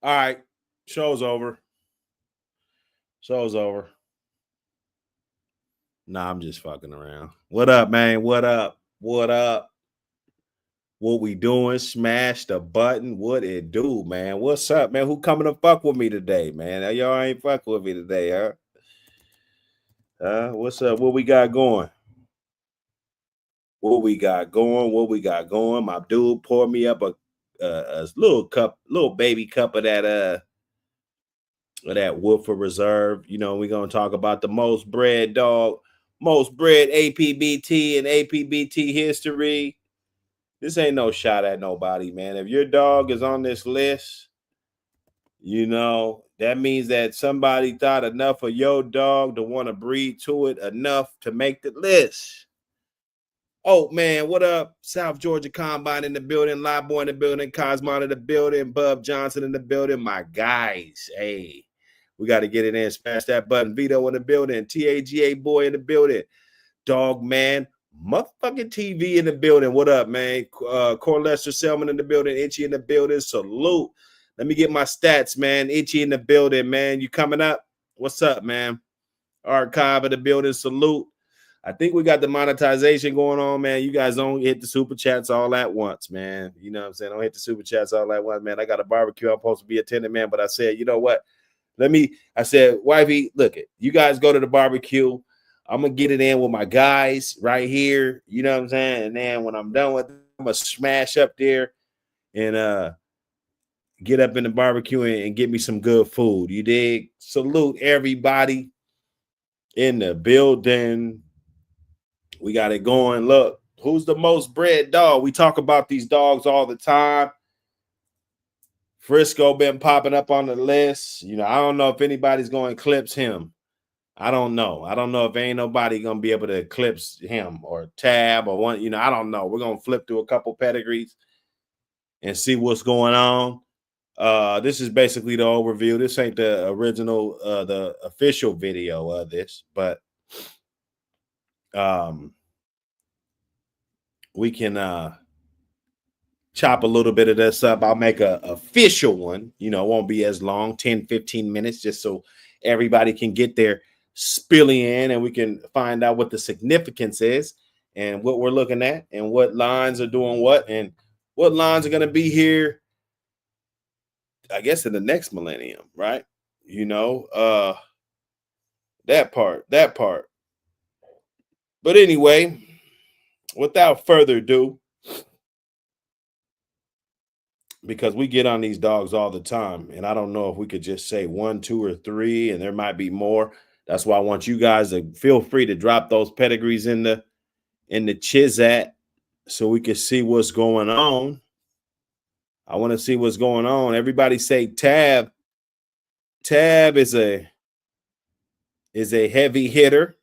All right. Show's over. Show's over. Nah, I'm just fucking around. What up, man? What up? What up? What we doing? Smash the button. What it do, man? What's up, man? Who coming to fuck with me today, man? Y'all ain't fuck with me today, huh? What's up? What we got going? What we got going? What we got going? My dude poured me up a little cup, little baby cup of that Woodford Reserve. You know, we're gonna talk about the most bred dog, most bred APBT and APBT history. This ain't no shot at nobody, man. If your dog is on this list, you know, that means that somebody thought enough of your dog to want to breed to it enough to make the list. Oh, man, what up? South Georgia Combine in the building, Live Boy in the building, Cosmon in the building, Bub Johnson in the building, my guys. Hey, we got to get it in, smash that button. Vito in the building, TAGA boy in the building, Dogman, motherfucking TV in the building. What up, man? Corlester Selman in the building, Itchy in the building. Salute. Let me get my stats, man. Itchy in the building, man. You coming up? What's up, man? Archive in the building. Salute. I think we got the monetization going on, man. You guys don't hit the super chats all at once, man. You know what I'm saying? Don't hit the super chats all at once, man. I got a barbecue I'm supposed to be attending, man. But I said, you know what? I said, wifey, look it. You guys go to the barbecue. I'm going to get it in with my guys right here. You know what I'm saying? And then when I'm done with it, I'm going to smash up there and get up in the barbecue and get me some good food. You dig? Salute everybody in the building. We got it going. Look, who's the most bred dog? We talk about these dogs all the time. Frisco been popping up on the list. You know, I don't know if anybody's going to eclipse him. I don't know. I don't know if ain't nobody going to be able to eclipse him or Tab or one. You know, I don't know. We're going to flip through a couple pedigrees and see what's going on. This is basically the overview. This ain't the original, the official video of this, but we can chop a little bit of this up. I'll make a official one. You know, it won't be as long, 10, 15 minutes, just so everybody can get their spilling in and we can find out what the significance is and what we're looking at and what lines are doing what and what lines are going to be here, I guess, in the next millennium, right? You know, that part. But anyway, without further ado, because we get on these dogs all the time, and I don't know if we could just say 1, 2, or 3, and there might be more. That's why I want you guys to feel free to drop those pedigrees in the Chizat so we can see what's going on. I want to see what's going on. Everybody say Tab. Tab is a heavy hitter.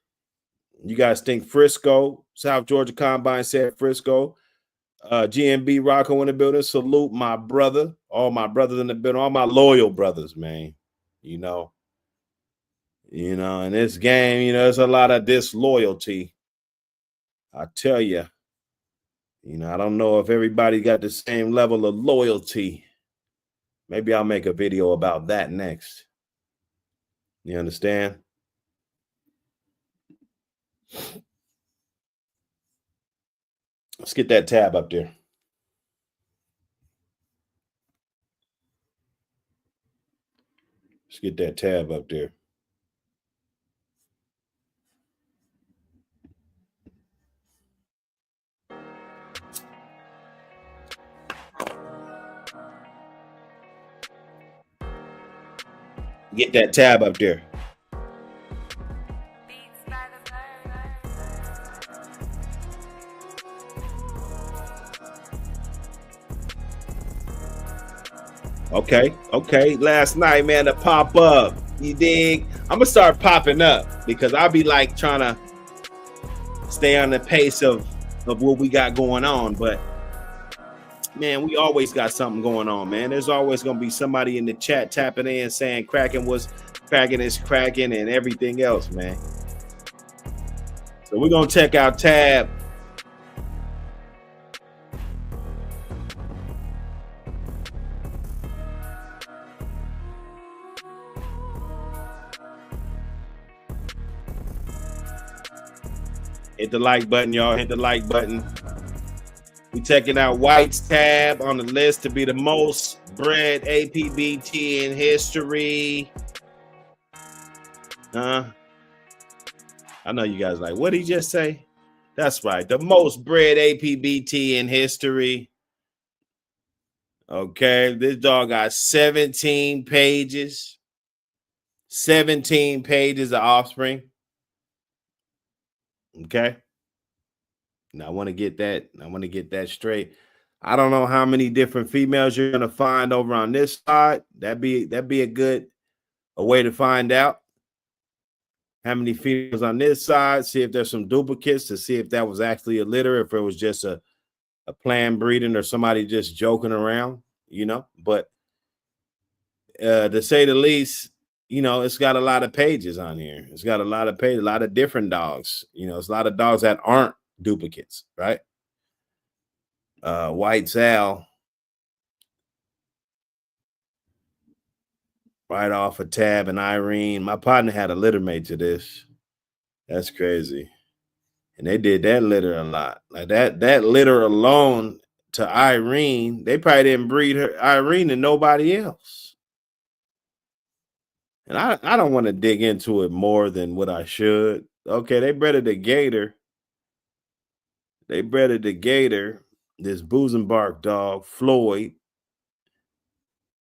You guys think Frisco? South Georgia Combine said Frisco. GMB Rocco in the building. Salute my brother. All my brothers in the building. All my loyal brothers, man. You know, in this game, you know, there's a lot of disloyalty. I tell you, you know, I don't know if everybody got the same level of loyalty. Maybe I'll make a video about that next. You understand? Let's get that tab up there. Let's get that tab up there. Get that tab up there. Okay. Last night, man, to pop up. You dig? I'm gonna start popping up because I'll be like trying to stay on the pace of what we got going on. But man, we always got something going on, man. There's always gonna be somebody in the chat tapping in saying cracking is cracking and everything else, man. So we're gonna check out Tab. Hit the like button, y'all. Hit the like button. We checking out White's tab on the list to be the most bred APBT in history. I know you guys like, what did he just say? That's right. The most bred APBT in history. Okay. This dog got 17 pages. 17 pages of offspring. Okay. Now I want to get that straight. I don't know how many different females you're gonna find over on this side. That'd be a way to find out how many females on this side. See if there's some duplicates to see if that was actually a litter, if it was just a planned breeding or somebody just joking around, you know. But to say the least, you know, it's got a lot of pages on here. It's got a lot of pages, a lot of different dogs. You know, it's a lot of dogs that aren't duplicates, right? White Sal, right off of Tab and Irene. My partner had a litter mate to this. That's crazy. And they did that litter a lot. Like that litter alone to Irene, they probably didn't breed Irene and nobody else. And I don't want to dig into it more than what I should. Okay, they bred a gator. They bred a gator, this Boozenbark dog, Floyd.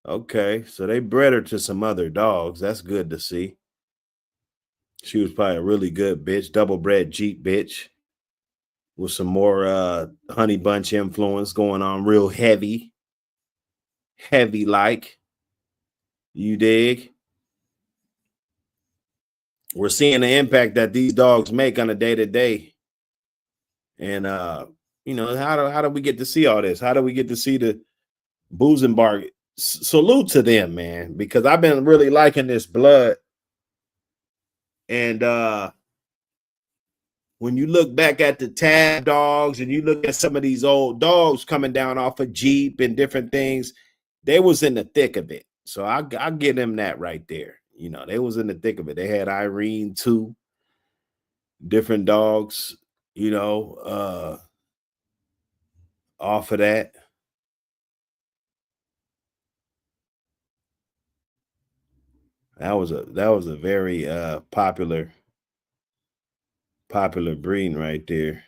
Okay, so they bred her to some other dogs. That's good to see. She was probably a really good bitch, double bred Jeep bitch with some more honey bunch influence going on, real heavy like. You dig? We're seeing the impact that these dogs make on a day-to-day. And you know, how do we get to see all this? How do we get to see the Boozenbark? Salute to them, man, because I've been really liking this blood. And when you look back at the Tab dogs and you look at some of these old dogs coming down off of Jeep and different things, they was in the thick of it. So I'll give them that right there. You know, they was in the thick of it. They had Irene too, different dogs, you know, off of that. That was a very popular breeding right there.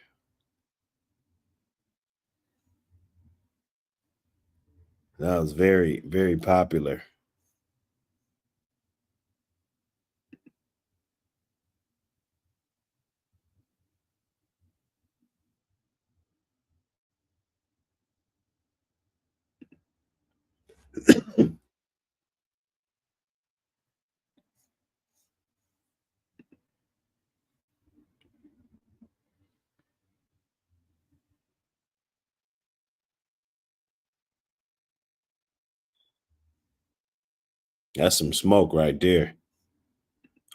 That was very, very popular. That's some smoke right there.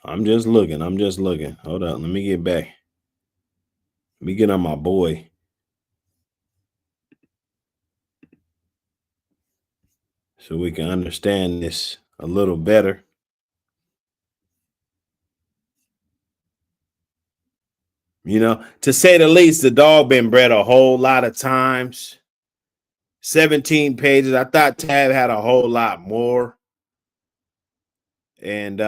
I'm just looking. Hold on. Let me get back. Let me get on my boy. So we can understand this a little better. You know, to say the least, the dog been bred a whole lot of times. 17 pages. I thought Tab had a whole lot more. And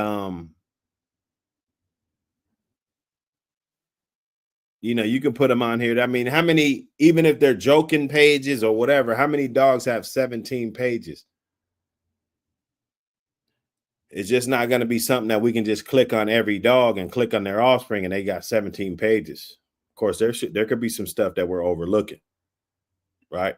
you know, you can put them on here. I mean, how many, even if they're joking pages or whatever, how many dogs have 17 pages? It's just not going to be something that we can just click on every dog and click on their offspring and they got 17 pages. Of course, there could be some stuff that we're overlooking, right?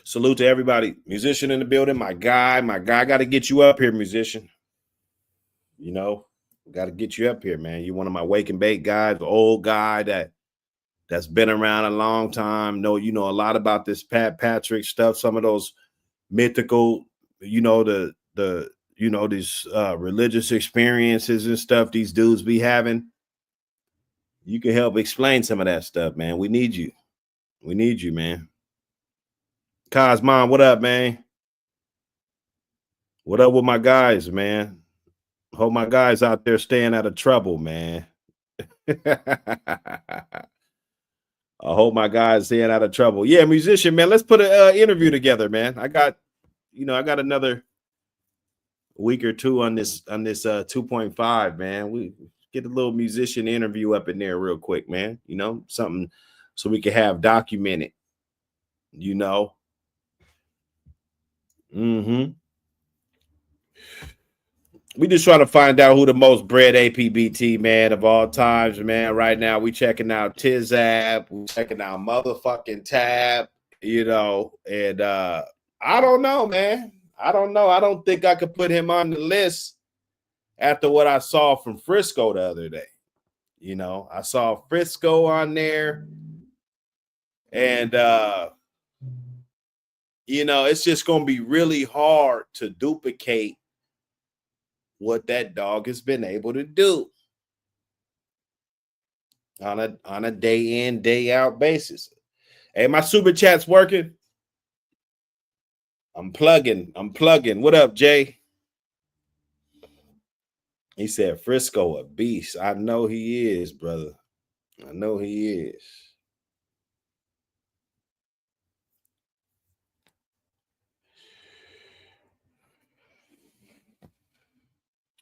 Salute to everybody. Musician in the building. My guy got to get you up here, musician. You know, got to get you up here, man. You're one of my wake and bake guys, the old guy that's been around a long time. You know a lot about this Pat Patrick stuff, some of those mythical, you know, the you know, these religious experiences and stuff these dudes be having. You can help explain some of that stuff, man. We need you. We need you, man. Kaz, mom, what up, man? What up with my guys, man? Hope my guys out there staying out of trouble, man. I hope my guys staying out of trouble. Yeah, musician, man. Let's put an interview together, man. I got another week or two on this 2.5, man. We get a little musician interview up in there real quick, man. Something so we can have documented. We just trying to find out who the most bred APBT man of all times, man. Right now, we checking out Tizab, we checking out motherfucking Tab, and I don't know, man. I don't know. I don't think I could put him on the list after what I saw from Frisco the other day. I saw Frisco on there, and it's just gonna be really hard to duplicate what that dog has been able to do on a day in, day out basis. Hey, my super chat's working. I'm plugging. What up, Jay? He said Frisco a beast. I know he is, brother. I know he is.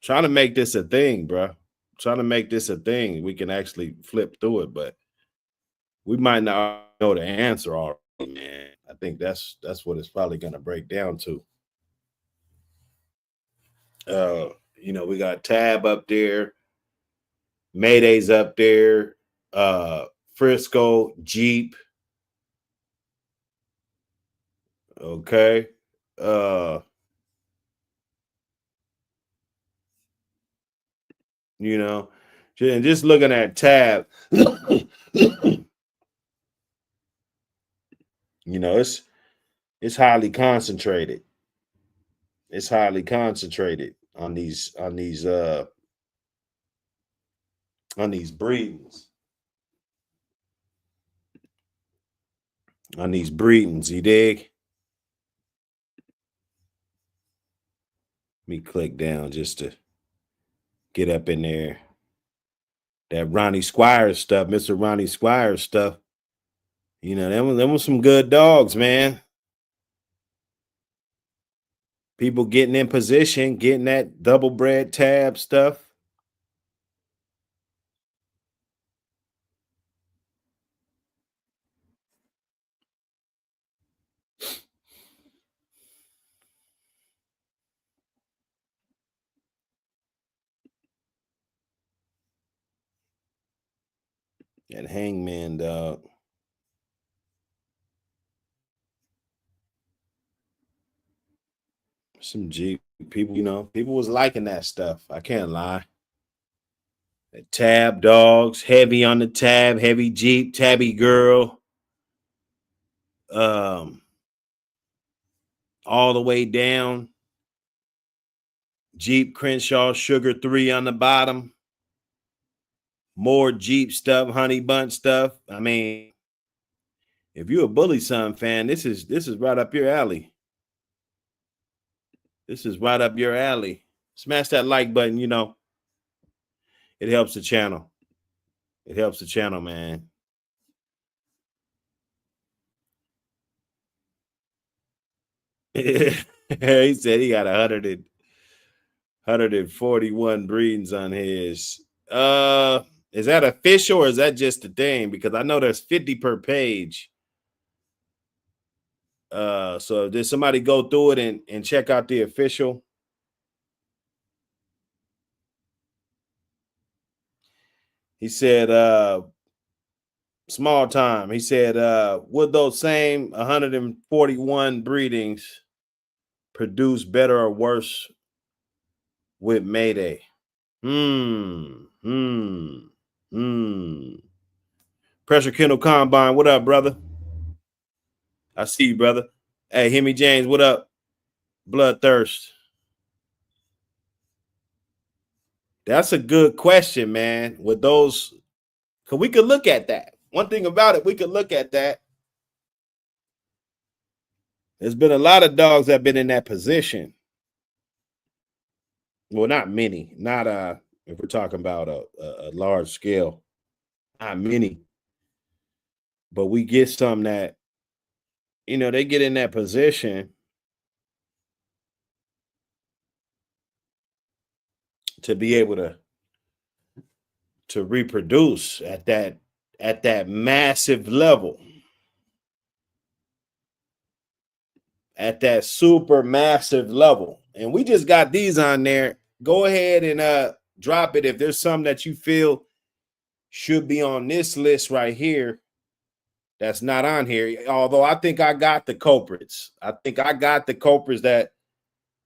Trying to make this a thing, bro. Trying to make this a thing. We can actually flip through it, but we might not know the answer already, man. I think that's what it's probably going to break down to. We got Tab up there, Mayday's up there, Frisco, Jeep. Okay. And just looking at Tab, it's highly concentrated. It's highly concentrated on these breedings. On these breedings, you dig? Let me click down just to get up in there. That Ronnie Squires stuff, Mr. Ronnie Squires stuff. Them was some good dogs, man. People getting in position, getting that double bred tab stuff. That Hangman dog. Some Jeep people, people was liking that stuff. I can't lie. The tab dogs, heavy on the tab, heavy Jeep, tabby girl. All the way down. Jeep Crenshaw, Sugar 3 on the bottom. More Jeep stuff, Honey Bunch stuff. I mean, if you're a Bully Son fan, this is right up your alley. This is right up your alley. Smash that like button, It helps the channel. It helps the channel, man. He said he got 141 breedings on his. Is that official or is that just a thing? Because I know there's 50 per page. So did somebody go through it and check out the official? He said, small time. He said, would those same 141 breedings produce better or worse with Mayday? Pressure Kennel Combine, what up, brother? I see you, brother. Hey, Hemi James, what up? Bloodthirst. That's a good question, man. With those, because we could look at that. One thing about it, we could look at that. There's been a lot of dogs that have been in that position. Well, not many. Not if we're talking about a large scale, not many. But we get some that, they get in that position to be able to reproduce at that massive level, at that super massive level. And we just got these on there. Go ahead and drop it if there's some that you feel should be on this list right here that's not on here. Although I think I got the culprits. I think I got the culprits that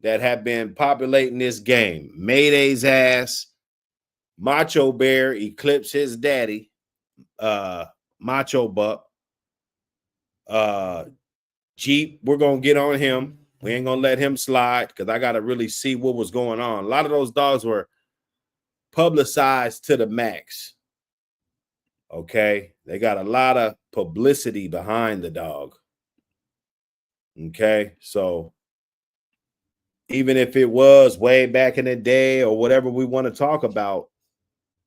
have been populating this game. Mayday's ass, Macho Bear, Eclipse his daddy, Macho Buck, Jeep, we're gonna get on him. We ain't gonna let him slide because I gotta really see what was going on. A lot of those dogs were publicized to the max. Okay, they got a lot of publicity behind the dog. Okay, so even if it was way back in the day or whatever we want to talk about,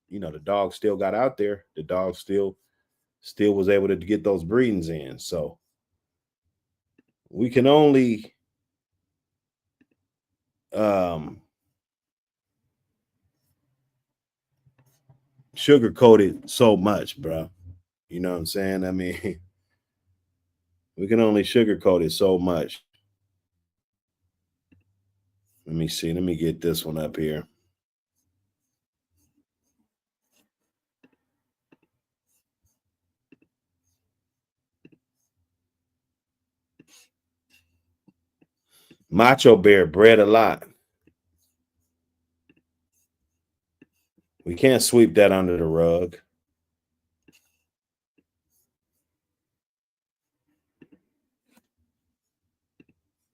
the dog still got out there. The dog still was able to get those breedings in. So we can only sugarcoat it so much, bro. You know what I'm saying? I mean, we can only sugarcoat it so much. Let me see. Let me get this one up here. Macho Bear bred a lot. We can't sweep that under the rug.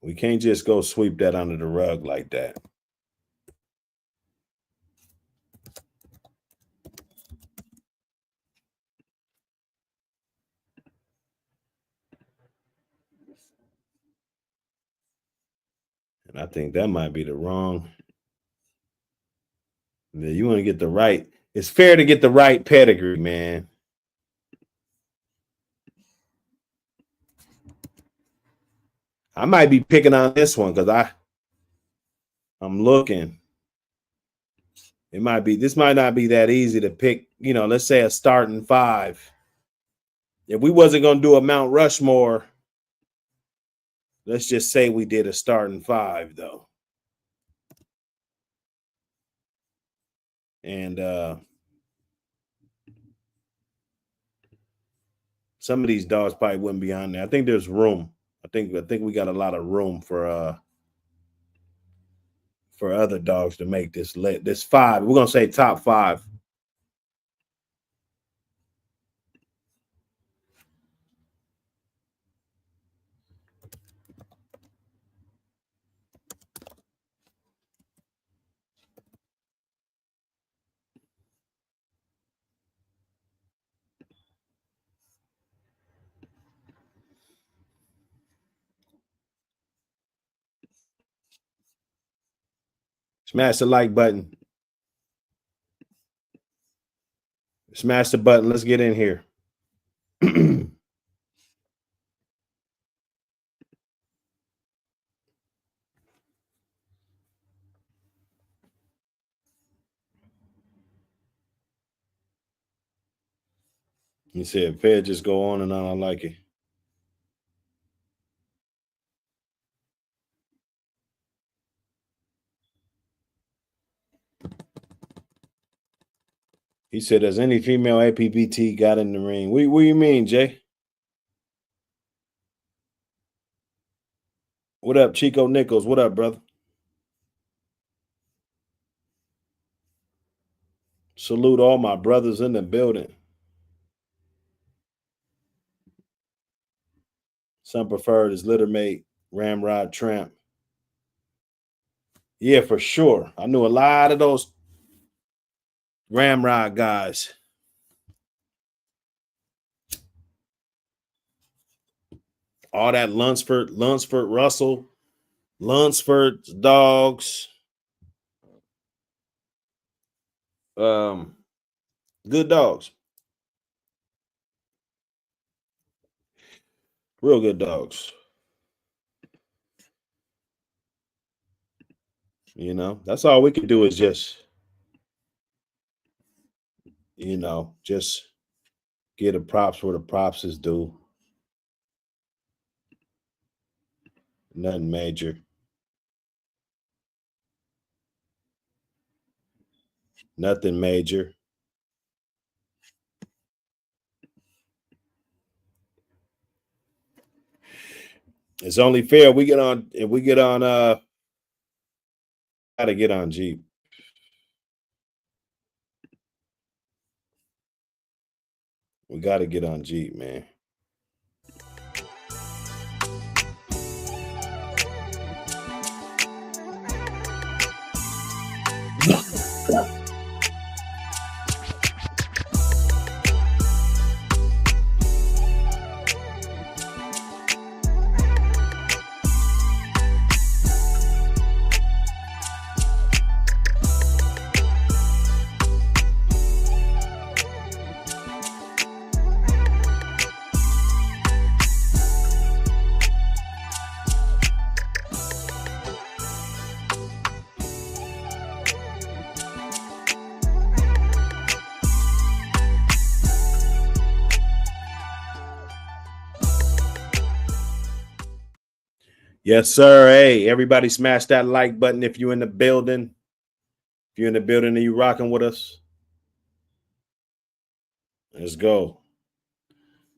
We can't just go sweep that under the rug like that. And I think that might be the wrong. Yeah, you want to get the right. It's fair to get the right pedigree, man. I might be picking on this one because I'm looking. This might not be that easy to pick, let's say a starting 5. If we wasn't going to do a Mount Rushmore, let's just say we did a starting 5 though. And some of these dogs probably wouldn't be on there. I think there's room. I think we got a lot of room for other dogs to make this 5. We're gonna say top 5. Smash the like button. Smash the button. Let's get in here. He said, Fed just go on and on. I like it. He said, has any female APBT got in the ring? What do you mean, Jay? What up, Chico Nichols? What up, brother? Salute all my brothers in the building. Some preferred is Littermate, Ramrod Tramp. Yeah, for sure. I knew a lot of those Ramrod guys. All that Lunsford, Russell, Lunsford's dogs. Good dogs. Real good dogs. You know, that's all we can do is just, you know, just get the props where the props is due. Nothing major. Nothing major. It's only fair we get on if we get on gotta get on Jeep. We gotta get on Jeep, man. Yes, sir. Hey, everybody smash that like button if you're in the building. If you're in the building and you rocking with us. Let's go.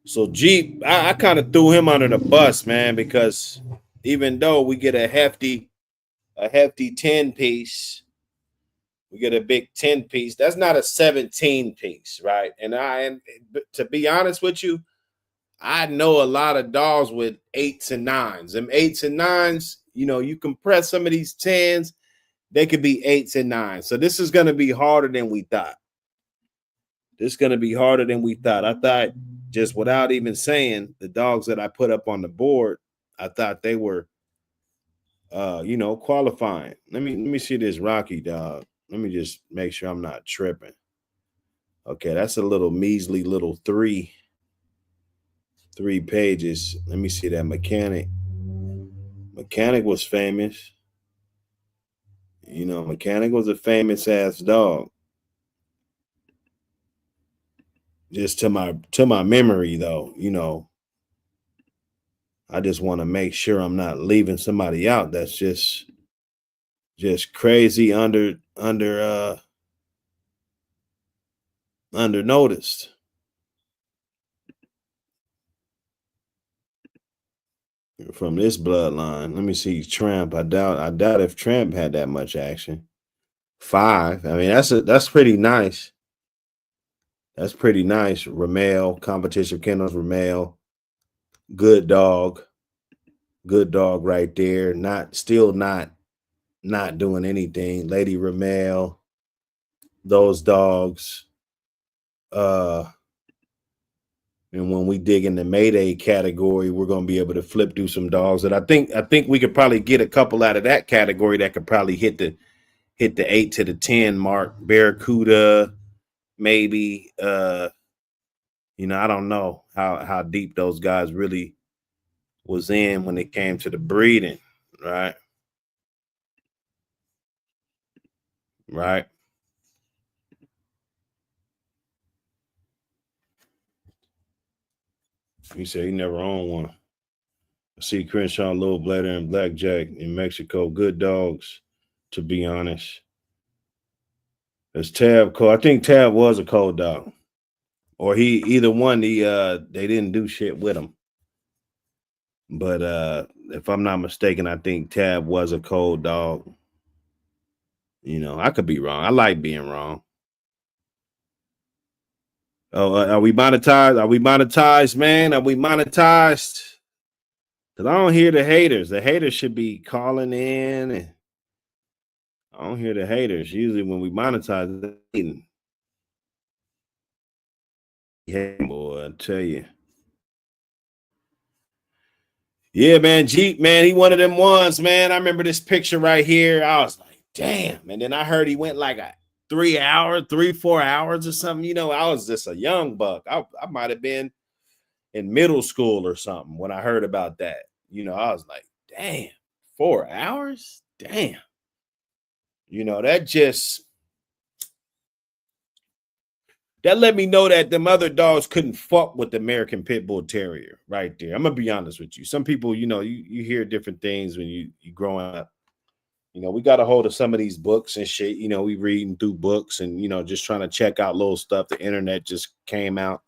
So Jeep, I kind of threw him under the bus, man, because even though we get a hefty 10 piece, we get a big 10 piece, that's not a 17 piece, right? And to be honest with you, I know a lot of dogs with 8s and 9s. Them 8s and 9s, you know, you compress some of these 10s, they could be 8s and 9s. So this is going to be harder than we thought. This is going to be harder than we thought. I thought, just without even saying, the dogs that I put up on the board, I thought they were, you know, qualifying. Let me see this Rocky dog. Let me just make sure I'm not tripping. Okay, that's a little measly little three pages. Let me see that Mechanic. Mechanic was famous. You know, Mechanic was a famous ass dog. Just to my memory, though, you know, I just want to make sure I'm not leaving somebody out that's just crazy under noticed. From this bloodline. Let me see Tramp. I doubt if Tramp had that much action. 5. I mean, that's pretty nice. That's pretty nice. Ramel, competition kennels, Ramel. Good dog. Good dog right there. Still not doing anything. Lady Ramel. Those dogs. And when we dig in the Mayday category, we're going to be able to flip through some dogs that I think we could probably get a couple out of that category that could probably hit the 8 to the 10 mark. Barracuda, maybe. You know, I don't know how deep those guys really was in when it came to the breeding, right? Right. He said he never owned one. I see Crenshaw, Little Blader, and Blackjack in Mexico. Good dogs, to be honest. It's Tab Cole. I think Tab was a cold dog. Or he either one, they didn't do shit with him. But if I'm not mistaken, I think Tab was a cold dog. You know, I could be wrong. I like being wrong. Oh, are we monetized? Are we monetized, man? Are we monetized? Because I don't hear the haters. The haters should be calling in. And I don't hear the haters. Usually when we monetize, yeah, boy, I tell you. Yeah, man, Jeep, man, he one of them ones, man. I remember this picture right here. I was like, damn. And then I heard he went like 3 hours, 4 hours or something. You know, I was just a young buck. I might have been in middle school or something when I heard about that. You know, I was like, damn, 4 hours? Damn. You know, that let me know that them other dogs couldn't fuck with the American Pit Bull Terrier right there. I'm gonna be honest with you. Some people, you know, you hear different things when you growing up. You know, we got a hold of some of these books and shit. You know, we reading through books and, you know, just trying to check out little stuff. The internet just came out.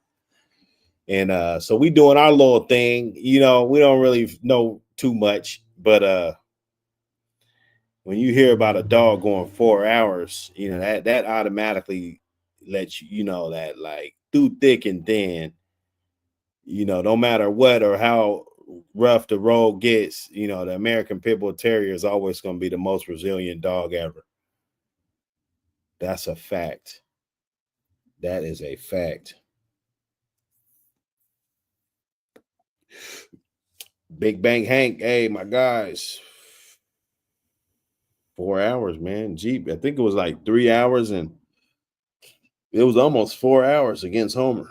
And so we doing our little thing. You know, we don't really know too much. But when you hear about a dog going 4 hours, you know, that automatically lets you know that, like, through thick and thin, you know, no matter what or how rough the road gets, you know, the American Pit Bull Terrier is always going to be the most resilient dog ever. That's a fact. That is a fact. Big Bang Hank, hey, my guys. 4 hours, man. Jeep, I think it was like 3 hours, and it was almost 4 hours against Homer.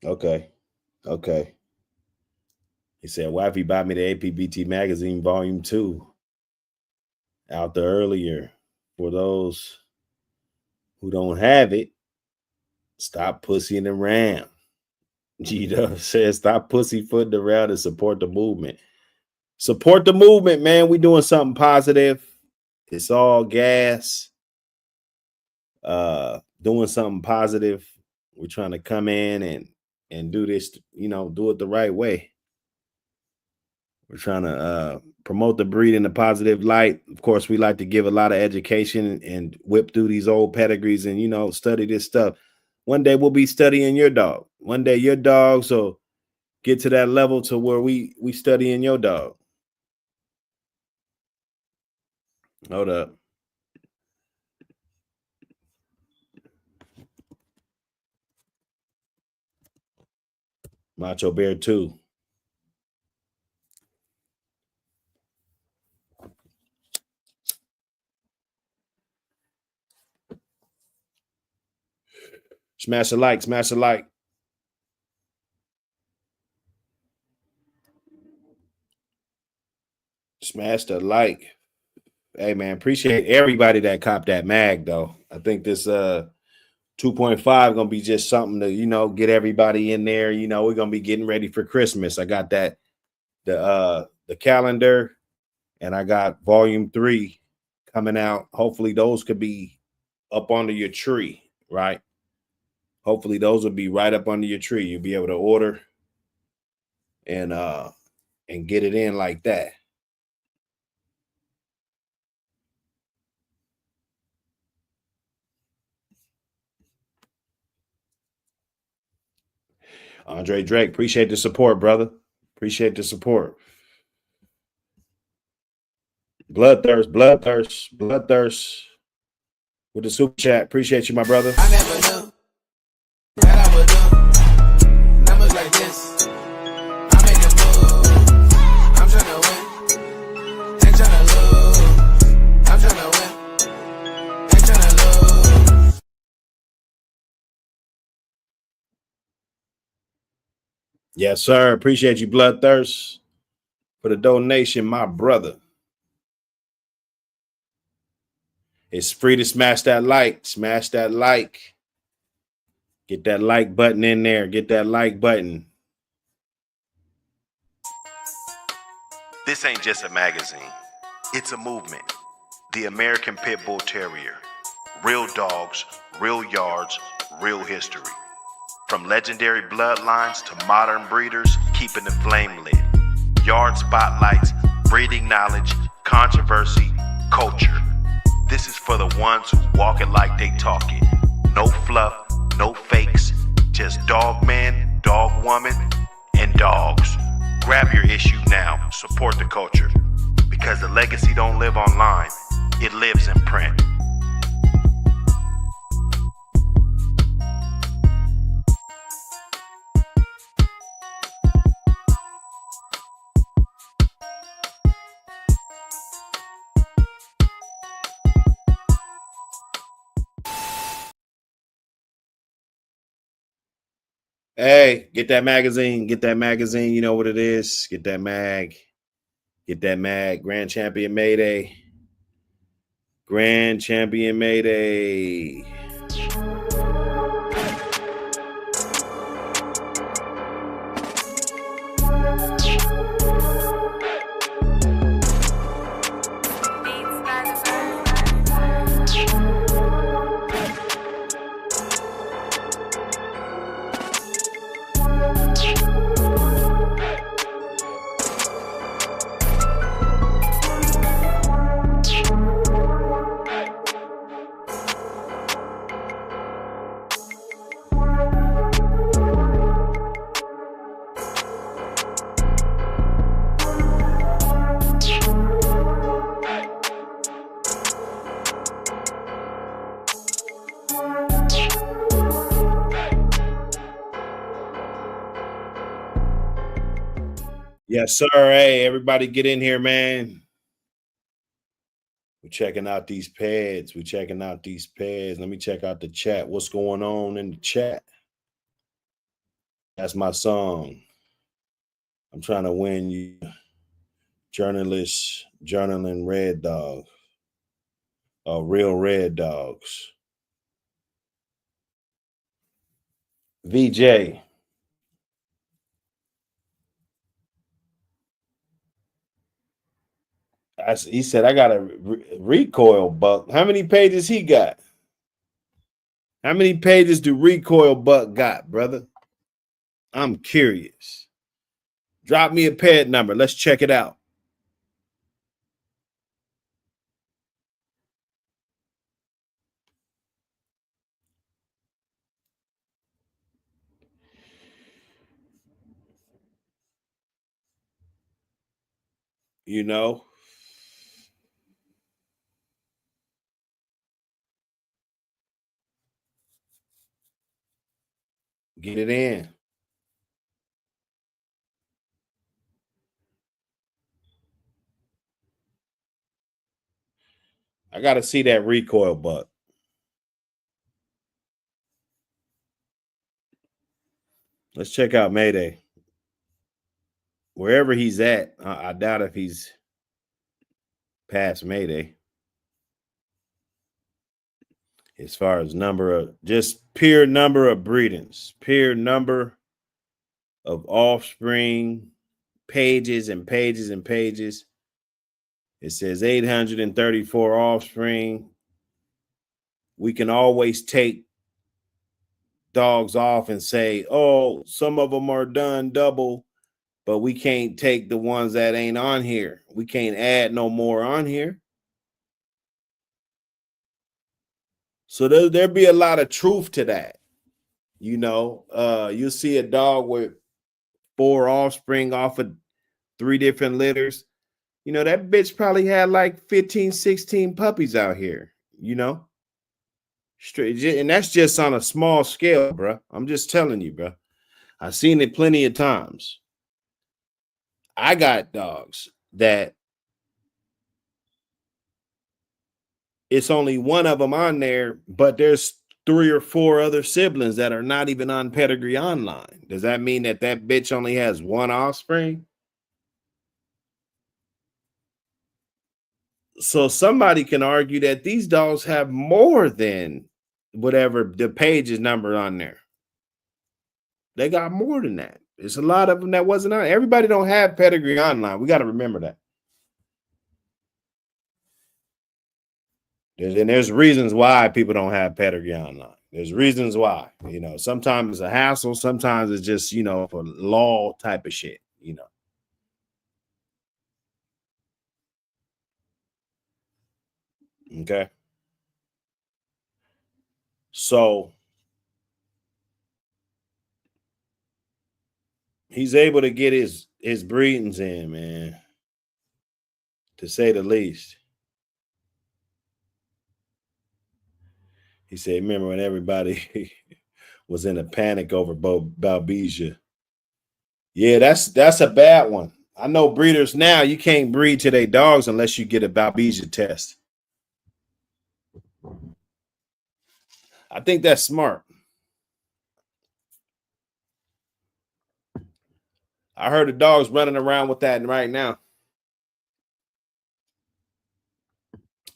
Okay. He said, wifey bought me the APBT Magazine Volume 2 out there earlier. For those who don't have it, stop pussying around. G-Dub says, stop pussyfooting around and support the movement. Support the movement, man. We doing something positive. It's all gas. Doing something positive. We're trying to come in and do this, you know, do it the right way. We're trying to promote the breed in a positive light. Of course, we like to give a lot of education and whip through these old pedigrees and, you know, study this stuff. One day we'll be studying your dog. One day your dogs will get to that level to where we studying your dog. Hold up. Macho Bear 2. Smash a like, smash a like. Smash the like. Hey, man, appreciate everybody that copped that mag, though. I think this 2.5 gonna be just something to, you know, get everybody in there. You know, we're gonna be getting ready for Christmas. I got that the calendar, and I got volume 3 coming out. Hopefully those could be up under your tree, right? Hopefully those will be right up under your tree. You'll be able to order and get it in like that. Andre Drake, appreciate the support, brother. Appreciate the support. Bloodthirst with the super chat. Appreciate you, my brother. I never knew that I would do numbers like this. I make a move. I'm trying to win, ain't trying to lose. I'm trying to win, ain't trying to lose. Yes, sir. Appreciate you, Bloodthirst, for the donation, my brother. It's free to smash that like. Smash that like. Get that like button in there. Get that like button. This ain't just a magazine. It's a movement. The American Pit Bull Terrier. Real dogs, real yards, real history. From legendary bloodlines to modern breeders, keeping the flame lit. Yard spotlights, breeding knowledge, controversy, culture. This is for the ones who walk it like they talk it. No fluff, no fakes, just dog man, dog woman, and dogs. Grab your issue now. Support the culture. because the legacy don't live online, it lives in print. Hey, get that magazine. Get that magazine. You know what it is. Get that mag. Get that mag. Grand Champion Mayday. Grand Champion Mayday. Yes, sir. Hey, everybody get in here, man. We're checking out these pads. We're checking out these pads. Let me check out the chat. What's going on in the chat? That's my song. I'm trying to win you. Journaling red dog. Real red dogs. VJ. He said, I got a recoil buck. How many pages he got? How many pages do recoil buck got, brother? I'm curious. Drop me a pad number. Let's check it out. You know, get it in. I got to see that recoil buck. Let's check out Mayday. Wherever he's at, I doubt if he's past Mayday. As far as just pure number of breedings, pure number of offspring, pages and pages and pages. It says 834 offspring. We can always take dogs off and say, oh, some of them are done double, but we can't take the ones that ain't on here. We can't add no more on here. So there'll be a lot of truth to that. You know, you'll see a dog with 4 offspring off of 3 different litters. You know, that bitch probably had like 15, 16 puppies out here, you know? Straight, and that's just on a small scale, bro. I'm just telling you, bro. I've seen it plenty of times. I got dogs that it's only one of them on there, but there's 3 or 4 other siblings that are not even on Pedigree Online. Does that mean that bitch only has 1 offspring? So somebody can argue that these dogs have more than whatever the page is number on there. They got more than that. There's a lot of them that wasn't on. Everybody don't have Pedigree Online. We got to remember that. There's reasons why people don't have Pedigree Online. There's reasons why. You know, sometimes it's a hassle. Sometimes it's just, you know, for law type of shit, you know. Okay. So he's able to get his breedings in, man. to say the least. He said, remember when everybody was in a panic over Balbesia? Yeah, that's a bad one. I know breeders now, you can't breed to their dogs unless you get a Balbesia test. I think that's smart. I heard the dogs running around with that right now.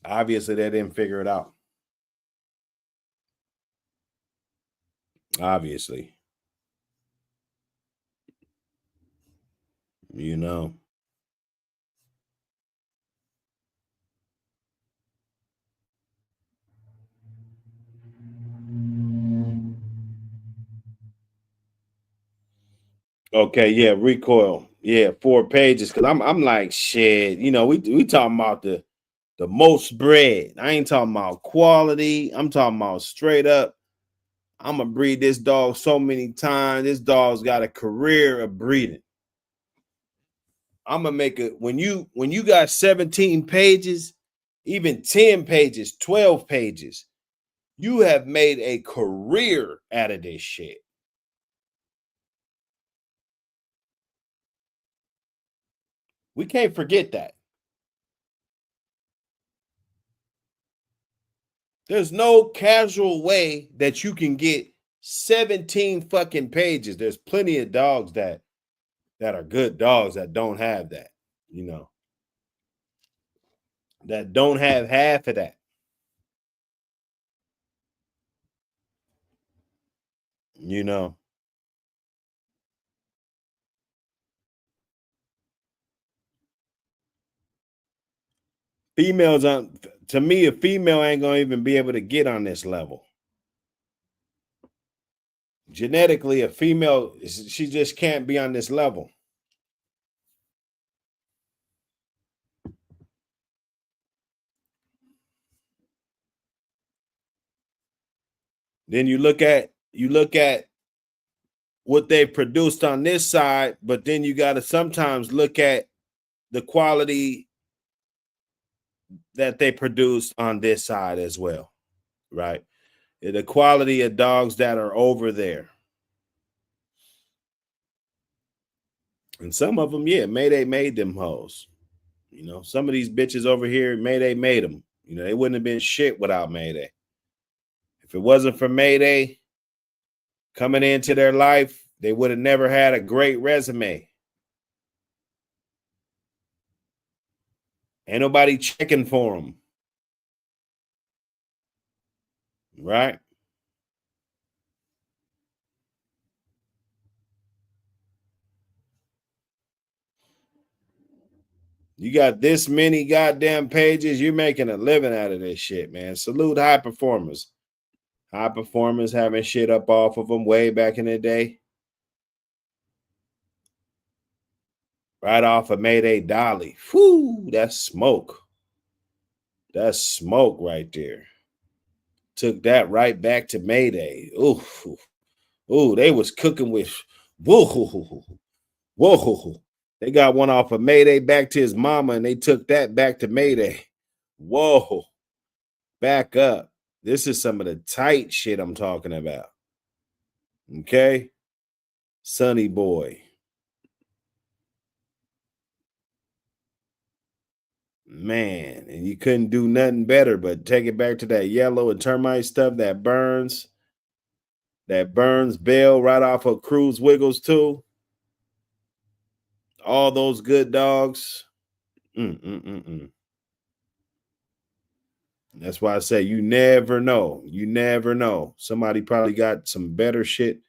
Obviously, they didn't figure it out. Obviously. You know. Okay, yeah, recoil. Yeah, 4 pages. Cause I'm like, shit, you know, we talking about the most bred. I ain't talking about quality. I'm talking about straight up. I'm gonna breed this dog so many times. This dog's got a career of breeding. I'm gonna make it when you got 17 pages, even 10 pages, 12 pages, you have made a career out of this shit. We can't forget that. There's no casual way that you can get 17 fucking pages. There's plenty of dogs that are good dogs that don't have that, you know, that don't have half of that. You know, females on, to me, a female ain't gonna even be able to get on this level. Genetically, a female, she just can't be on this level. Then you look at what they produced on this side, but then you got to sometimes look at the quality that they produced on this side as well, right? The quality of dogs that are over there. And some of them, yeah, Mayday made them hoes. You know, some of these bitches over here, Mayday made them. You know, they wouldn't have been shit without Mayday. If it wasn't for Mayday coming into their life, they would have never had a great resume. Ain't nobody checking for them. Right? You got this many goddamn pages. You're making a living out of this shit, man. Salute high performers. High performers having shit up off of them way back in the day. Right off of Mayday Dolly. Whoo, that's smoke. That's smoke right there. Took that right back to Mayday. Ooh, ooh, they was cooking with whoa, whoa. They got one off of Mayday back to his mama, and they took that back to Mayday. Whoa, back up. This is some of the tight shit I'm talking about. Okay, Sonny boy. Man, and you couldn't do nothing better but take it back to that yellow and termite stuff that burns Bell right off of Cruz Wiggles too. All those good dogs. That's why I say you never know. You never know. Somebody probably got some better shit.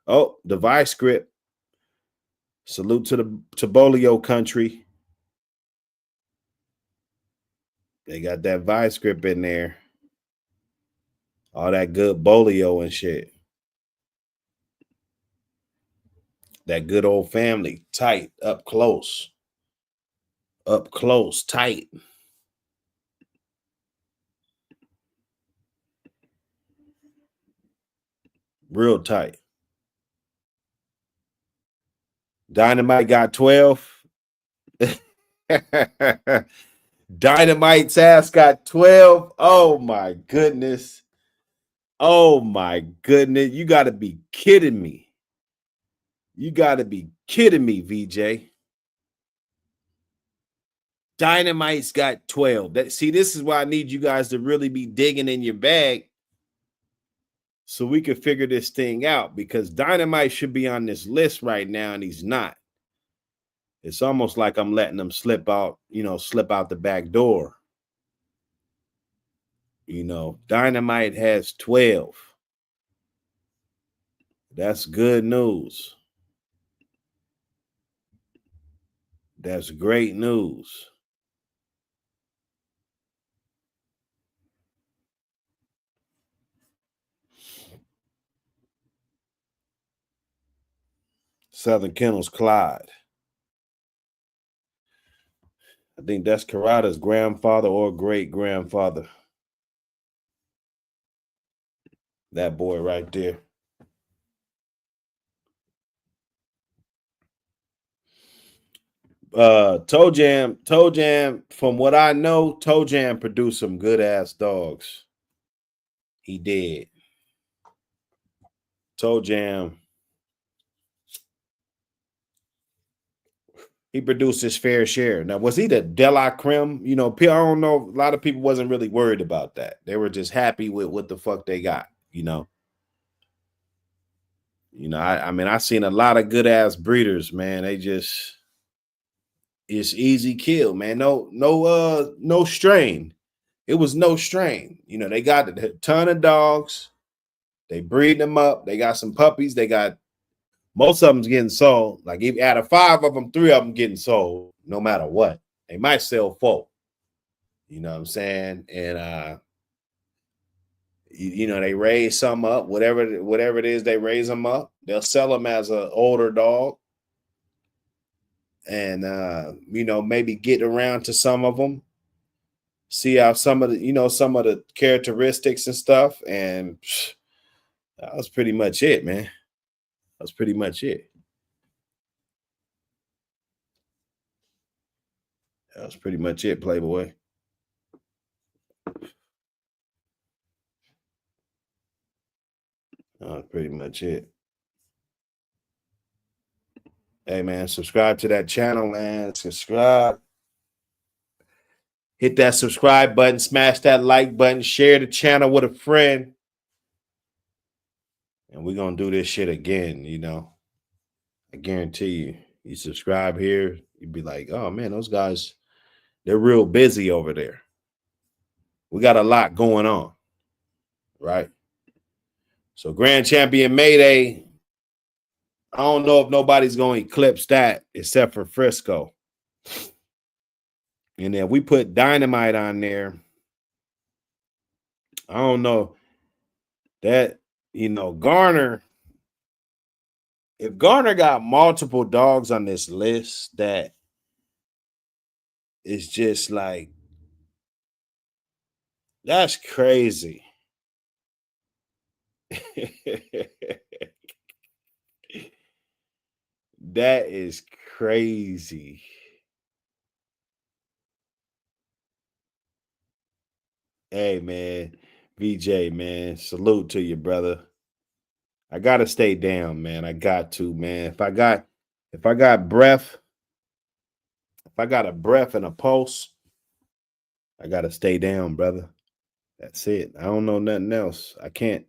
Oh, the Vice script. Salute to Bolio country. They got that Vice script in there. All that good Bolio and shit. That good old family, tight, up close. Up close, tight. Real tight. Dynamite got 12. Dynamite's ass got 12. Oh my goodness. Oh my goodness. You got to be kidding me. You got to be kidding me, VJ. Dynamite's got 12. See, this is why I need you guys to really be digging in your bag so we can figure this thing out, because Dynamite should be on this list right now and he's not. It's almost like I'm letting him slip out, slip out the back door. Dynamite has 12. That's good news. That's great news. Southern Kennels Clyde. I think that's Karada's grandfather or great grandfather. That boy right there. Toe Jam, from what I know, Toe Jam produced some good ass dogs. He did. Toe Jam, he produced his fair share. Now, was he the De La Creme? I don't know. A lot of people wasn't really worried about that. They were just happy with what the fuck they got, I mean, I seen a lot of good ass breeders, man. It's easy kill, man. No strain. It was no strain. They got a ton of dogs. They breed them up. They got some puppies. They got most of them's getting sold. Like, if out of 5 of them, 3 of them getting sold, no matter what. They might sell 4. You know what I'm saying? And they raise some up, whatever it is, they raise them up. They'll sell them as an older dog. And maybe get around to some of them. See how some of the characteristics and stuff, and that was pretty much it, man. That's pretty much it. That was pretty much it, Playboy. That was pretty much it. Hey, man, subscribe to that channel, man. Subscribe. Hit that subscribe button, smash that like button, share the channel with a friend. And we're going to do this shit again, I guarantee you. You subscribe here, you'd be like, oh, man, those guys, they're real busy over there. We got a lot going on, right? So Grand Champion Mayday, I don't know if nobody's going to eclipse that except for Frisco. And then we put Dynamite on there. I don't know that, Garner, if Garner got multiple dogs on this list, that is just like, that's crazy. That is crazy. Hey, man, VJ, man, salute to you, brother. I gotta stay down, man. I got to, man. If I got breath, if I got a breath and a pulse, I gotta stay down, brother. That's it. I don't know nothing else. I can't,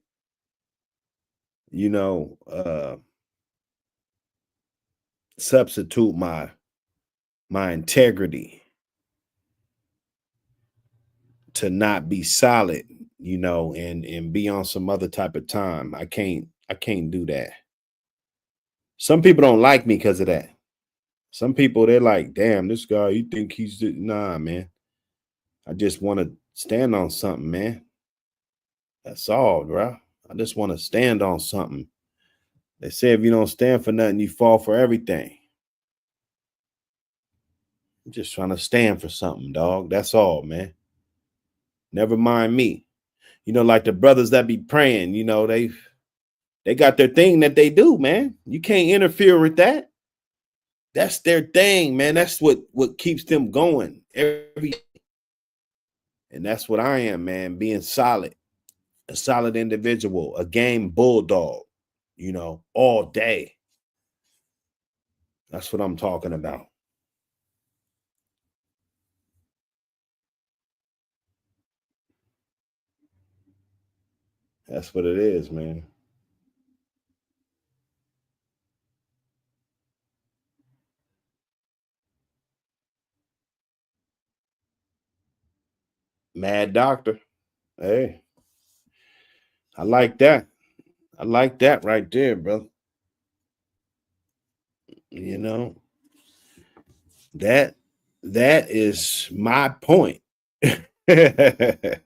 substitute my integrity to not be solid, and be on some other type of time. I can't do that. Some people don't like me because of that. Some people, they're like, damn, this guy, you think he's, nah, man. I just want to stand on something, man. That's all, bro. I just want to stand on something. They say if you don't stand for nothing, you fall for everything. I'm just trying to stand for something, dog. That's all, man. Never mind me. Like the brothers that be praying, they got their thing that they do, man. You can't interfere with that. That's their thing, man. That's what keeps them going every And that's what I am, man, being solid, a solid individual, a game bulldog, you know, all day. That's what I'm talking about. That's what it is, man. Mad Doctor. Hey, I like that. I like that right there, bro. You know, that is my point. I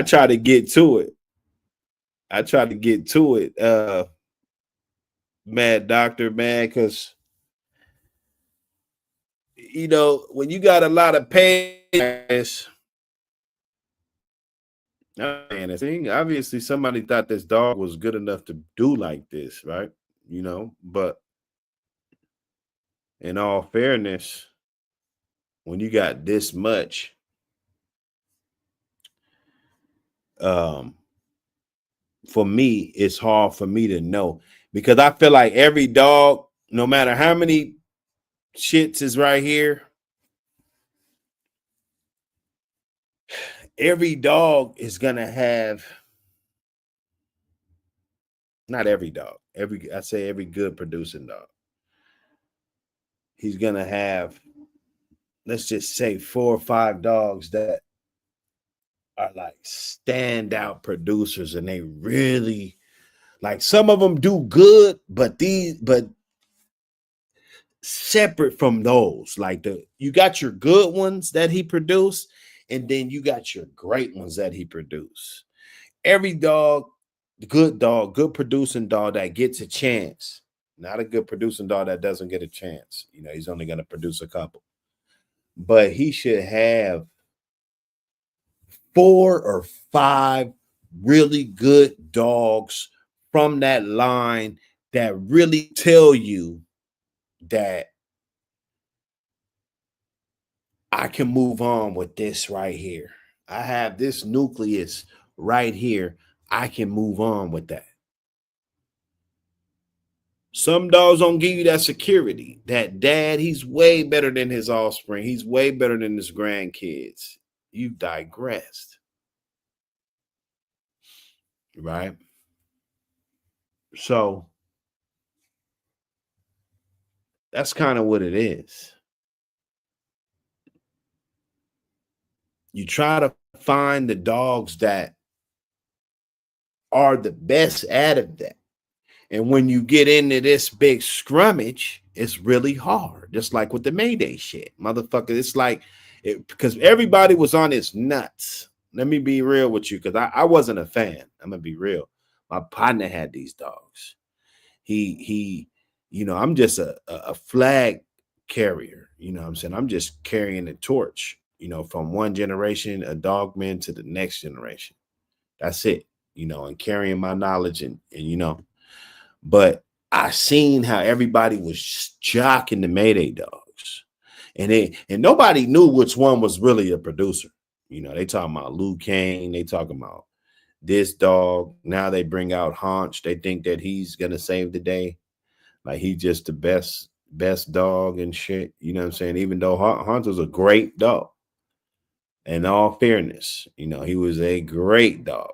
try to get to it. I try to get to it, Mad Doctor, man, because you know, when you got a lot of patience, man, I think obviously somebody thought this dog was good enough to do like this, right? You know, but in all fairness, when you got this much, um, for me, it's hard for me to know because I feel like every dog, no matter how many shits is right here, every dog is gonna have, not every dog, I say every good producing dog, he's gonna have, let's just say 4 or 5 dogs that are like standout producers, and they really like, some of them do good, but separate from those, like you got your good ones that he produced, and then you got your great ones that he produced. Every dog, good producing dog that gets a chance, not a good producing dog that doesn't get a chance. You know, he's only going to produce a couple, but he should have 4 or 5 really good dogs from that line that really tell you that I can move on with this right here. I have this nucleus right here. I can move on with that. Some dogs don't give you that security. That dad, he's way better than his offspring. He's way better than his grandkids. You've digressed. Right? So that's kind of what it is. You try to find the dogs that are the best out of that. And when you get into this big scrummage, it's really hard. Just like with the Mayday shit. Motherfucker, it's like, because everybody was on its nuts. Let me be real with you, because I wasn't a fan. I'm going to be real. My partner had these dogs. He, you know, I'm just a flag carrier. You know what I'm saying? I'm just carrying the torch, you know, from one generation, a dogman, to the next generation. That's it, you know, and carrying my knowledge and you know. But I seen how everybody was jocking the Mayday dogs, and nobody knew which one was really a producer. You know, they talking about Lou Kane, they talking about this dog. Now they bring out Haunch. They think that he's gonna save the day, like he's just the best dog and shit. You know what I'm saying? Even though Haunch was a great dog, in all fairness, you know, he was a great dog.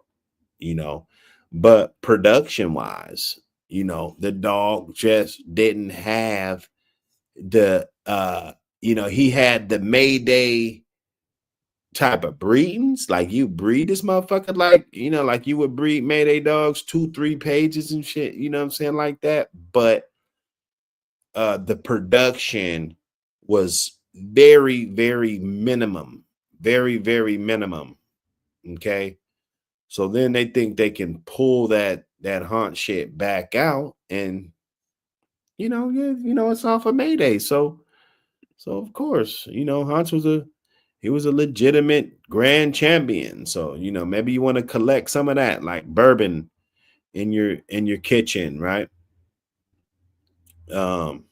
You know, but production wise, you know, the dog just didn't have the you know, he had the Mayday type of breedings. Like, you breed this motherfucker like, you know, like you would breed Mayday dogs 2-3 pages and shit, you know what I'm saying, like that. But the production was very, very minimum, very, very minimum. Okay. So then they think they can pull that Hunt shit back out, and you know, yeah, you know, it's off of Mayday. So of course, you know, Hunt was a legitimate grand champion. So, you know, maybe you want to collect some of that, like bourbon in your kitchen, right? But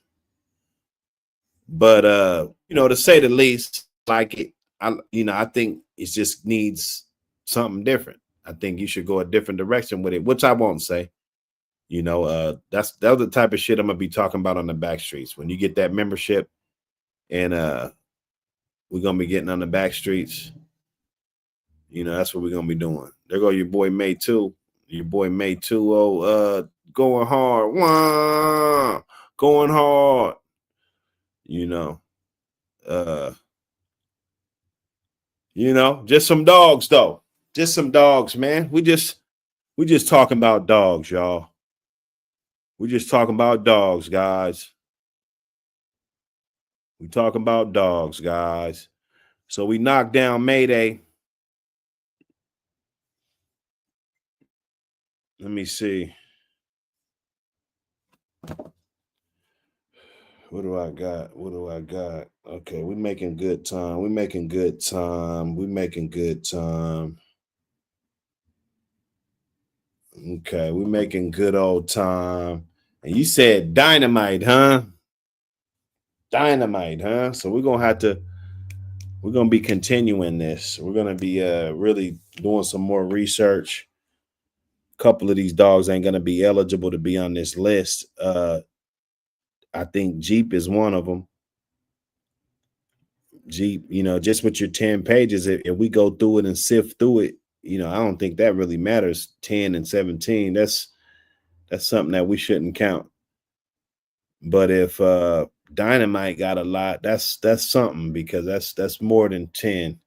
you know, to say the least, like it, I think it just needs something different. I think you should go a different direction with it, which I won't say. You know, that's the type of shit I'm gonna be talking about on the back streets. When you get that membership, and we're gonna be getting on the back streets. You know, that's what we're gonna be doing. There go your boy May 2. Your boy May 2. Going hard. Wah, going hard. You know. Just some dogs though. Just some dogs, man. We just talking about dogs, y'all. We just talking about dogs, guys. We talking about dogs, guys. So we knocked down Mayday. Let me see. What do I got? What do I got? Okay, we're making good time. We're making good time. We're making good time. Okay, we're making good old time. And you said dynamite, huh? Dynamite, huh? So we're gonna be continuing this. We're gonna be really doing some more research. A couple of these dogs ain't gonna be eligible to be on this list. I think Jeep is one of them. Jeep, just with your 10 pages, if we go through it and sift through it, I don't think that really matters. 10 and 17, that's something that we shouldn't count. But if Dynamite got a lot, that's something, because that's more than 10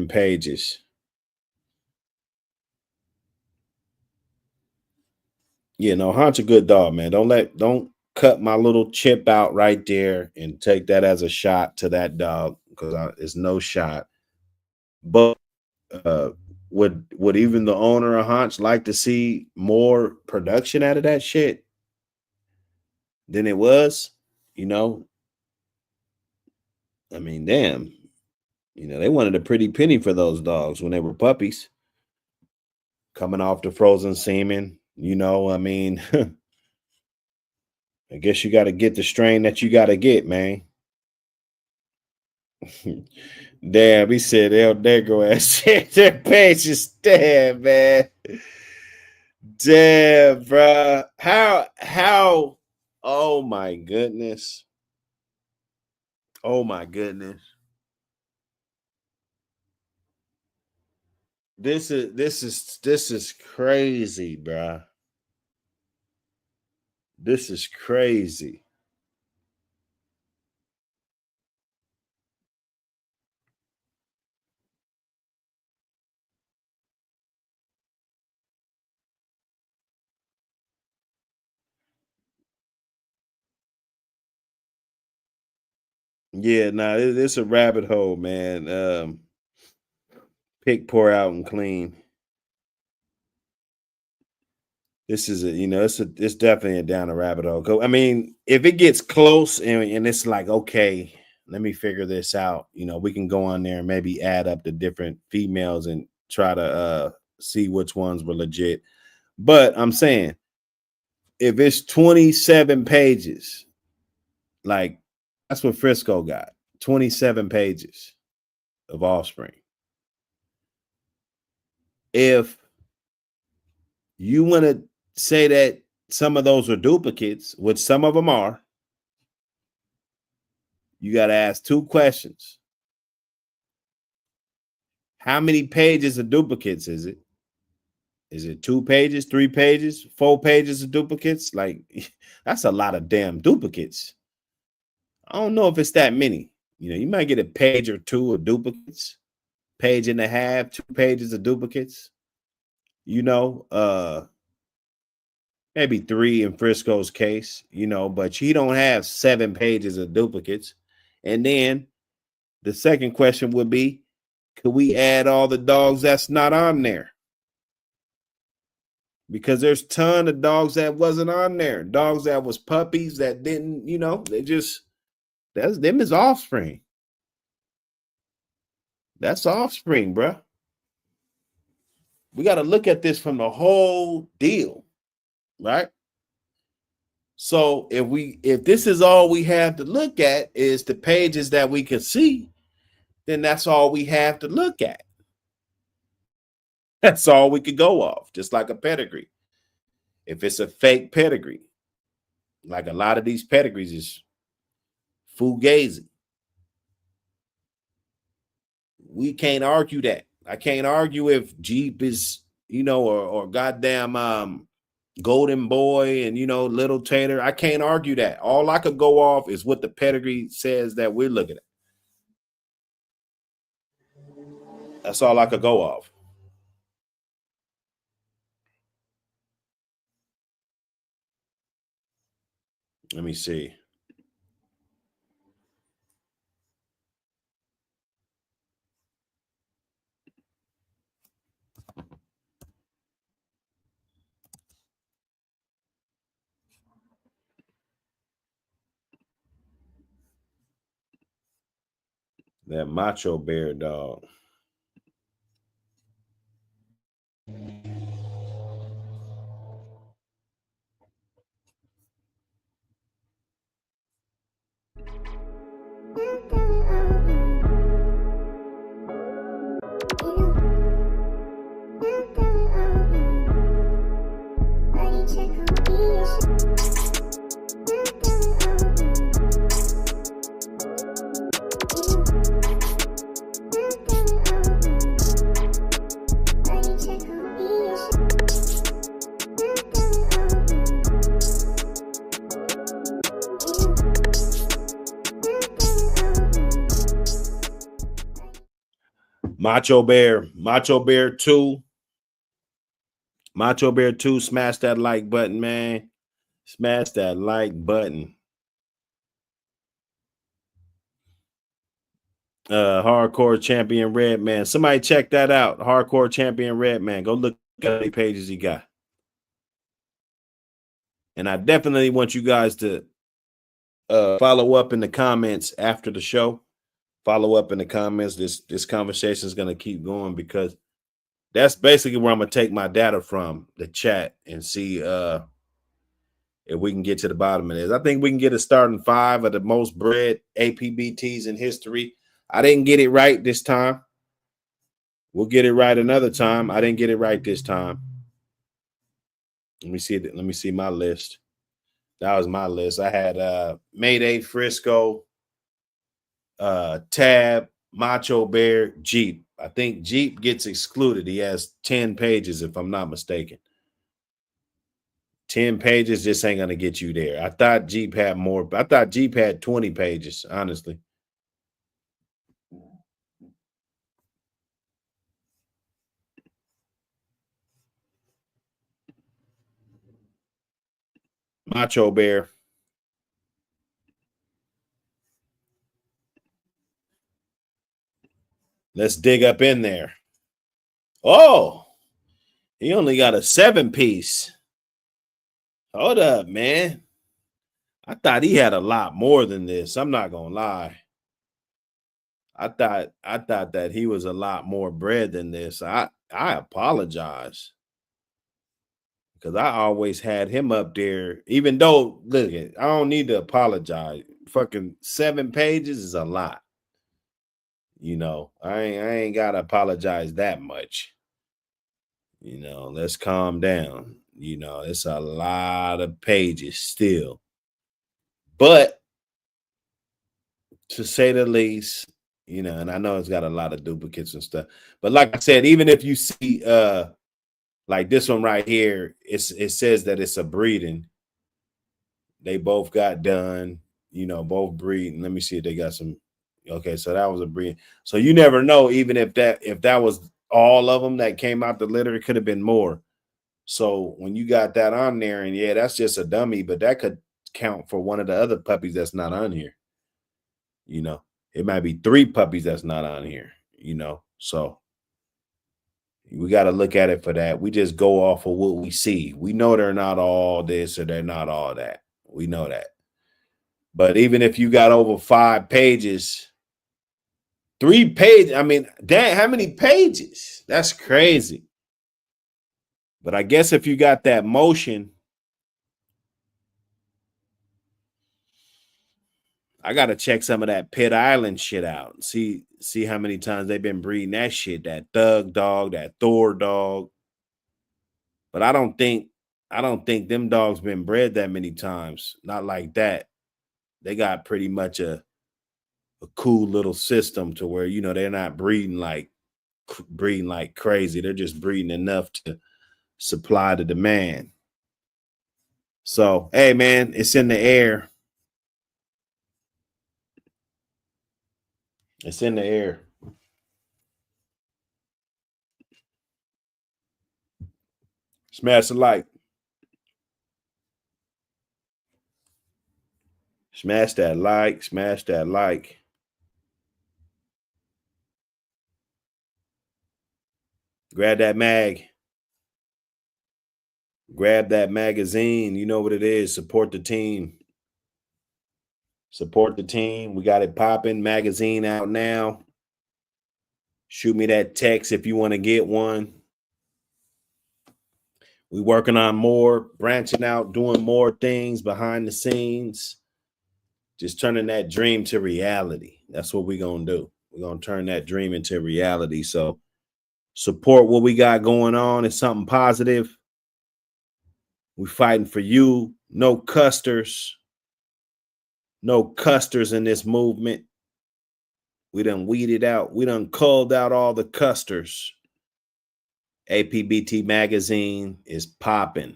pages. Yeah, no, Hunt's a good dog, man. Don't cut my little chip out right there and take that as a shot to that dog, because it's no shot. But would even the owner of Hunch like to see more production out of that shit than it was? I mean, damn. They wanted a pretty penny for those dogs when they were puppies, coming off the frozen semen. I mean, I guess you got to get the strain that you got to get, man. Damn, he said El Negro ass their pages. Damn, man. Damn, bro. How? Oh my goodness. Oh my goodness. This is crazy, bro. This is crazy. Yeah, nah, it's a rabbit hole, man. Pick, pour out, and clean. This is it's definitely a down a rabbit hole. I mean, if it gets close and it's like, okay, let me figure this out. We can go on there and maybe add up the different females and try to see which ones were legit. But I'm saying, if it's 27 pages, like that's what Frisco got, 27 pages of offspring. If you want to say that some of those are duplicates, which some of them are, you got to ask two questions. How many pages of duplicates is it? Is it 2 pages, 3 pages, 4 pages of duplicates? Like, that's a lot of damn duplicates. I don't know if it's that many. You might get a page or two of duplicates, page and a half, 2 pages of duplicates. Maybe 3 in Frisco's case, but you don't have 7 pages of duplicates. And then the second question would be, could we add all the dogs that's not on there? Because there's a ton of dogs that wasn't on there. Dogs that was puppies that didn't, that's them is offspring. That's offspring, bro. We got to look at this from the whole deal, right? So if this is all we have to look at is the pages that we can see, then that's all we have to look at. That's all we could go off, just like a pedigree. If it's a fake pedigree, like a lot of these pedigrees is fugazi. We can't argue that. I can't argue if Jeep is, or goddamn Golden Boy and, Little Tater. I can't argue that. All I could go off is what the pedigree says that we're looking at. That's all I could go off. Let me see. That Macho Bear dog. Macho Bear 2. Macho Bear 2, smash that like button, man. Smash that like button. Hardcore Champion Red Man. Somebody check that out. Hardcore Champion Red Man. Go look at how many pages he got. And I definitely want you guys to follow up in the comments after the show. Follow up in the comments. This conversation is going to keep going because that's basically where I'm going to take my data from, the chat, and see if we can get to the bottom of this. I think we can get a starting 5 of the most bred APBTs in history. I didn't get it right this time. We'll get it right another time. I didn't get it right this time. Let me see. Let me see my list. That was my list. I had Mayday, Frisco, Tab, Macho Bear, Jeep. I think Jeep gets excluded. He has 10 pages, if I'm not mistaken. 10 pages just ain't gonna get you there. I thought Jeep had more. I thought Jeep had 20 pages, honestly. Macho Bear. Let's dig up in there. Oh, he only got a 7-piece. Hold up, man. I thought he had a lot more than this. I'm not gonna lie. I thought that he was a lot more bred than this. I apologize. Because I always had him up there, even though, look, I don't need to apologize. Fucking 7 pages is a lot. I ain't got to apologize that much. Let's calm down. It's a lot of pages still. But to say the least, and I know it's got a lot of duplicates and stuff. But like I said, even if you see like this one right here, it says that it's a breeding. They both got done, both breeding. Let me see if they got some. Okay, so that was a breeding. So you never know, even if that was all of them that came out the litter, it could have been more. So when you got that on there, and yeah, that's just a dummy, but that could count for one of the other puppies that's not on here. It might be 3 puppies that's not on here, so we got to look at it for that. We just go off of what we see. We know they're not all this or they're not all that. We know that. But even if you got over 5 pages, 3 pages, I mean, damn, how many pages? That's crazy. But I guess if you got that motion, I gotta check some of that Pitt Island shit out and see how many times they've been breeding that shit, that Thug dog, that Thor dog. But I don't think them dogs been bred that many times. Not like that. They got pretty much a cool little system to where, you know, they're not breeding like crazy. They're just breeding enough to supply the demand. So, hey man, it's in the air. It's in the air. Smash the like. Smash that like. Smash that like. Grab that mag. Grab that magazine. You know what it is. Support the team. Support the team. We got it popping. Magazine out now. Shoot me that text if you want to get one. We working on more, branching out, doing more things behind the scenes. Just turning that dream to reality. That's what we're going to do. We're going to turn that dream into reality. So support what we got going on. It's something positive. We're fighting for you. No custers. No custers in this movement. We done weeded out. We done culled out all the custers. APBT Magazine is popping.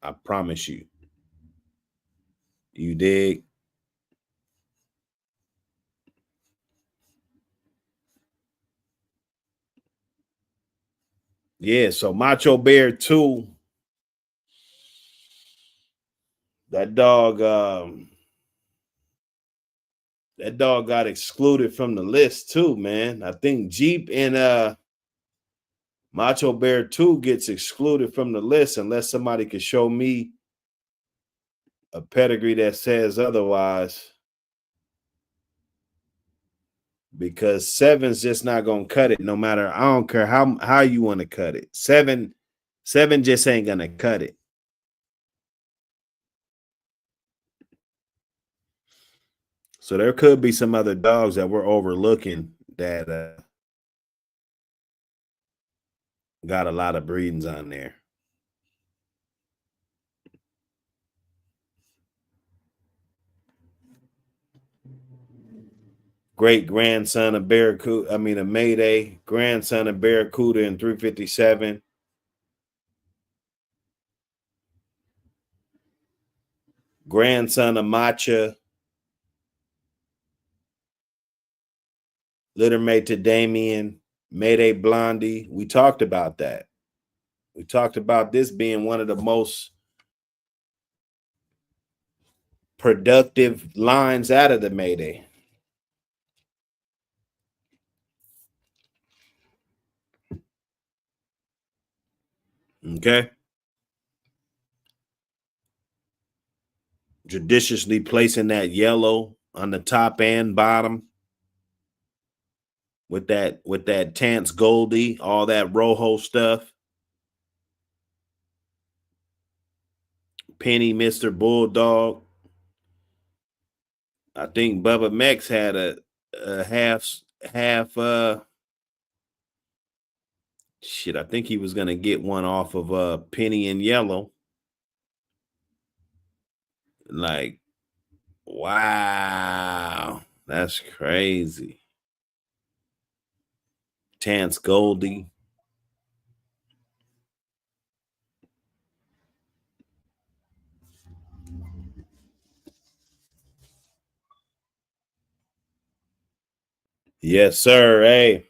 I promise you. You dig? Yeah, so Macho Bear 2. That dog got excluded from the list too, man. I think Jeep and Macho Bear 2 gets excluded from the list unless somebody could show me a pedigree that says otherwise. Because 7's just not gonna cut it no matter. I don't care how you want to cut it. 7 just ain't gonna cut it. So there could be some other dogs that we're overlooking that got a lot of breedings on there. Great grandson of Barracuda, a Mayday, grandson of Barracuda in 357. Grandson of Macha. Littermate to Damien, Mayday Blondie. We talked about that. We talked about this being one of the most productive lines out of the Mayday. Okay. Judiciously placing that yellow on the top and bottom with that Tance Goldie, all that Rojo stuff. Penny, Mr. Bulldog. I think Bubba Mex had a half shit. I think he was gonna get one off of Penny and Yellow. Like, wow, that's crazy. Tance Goldie. Yes, sir. Hey,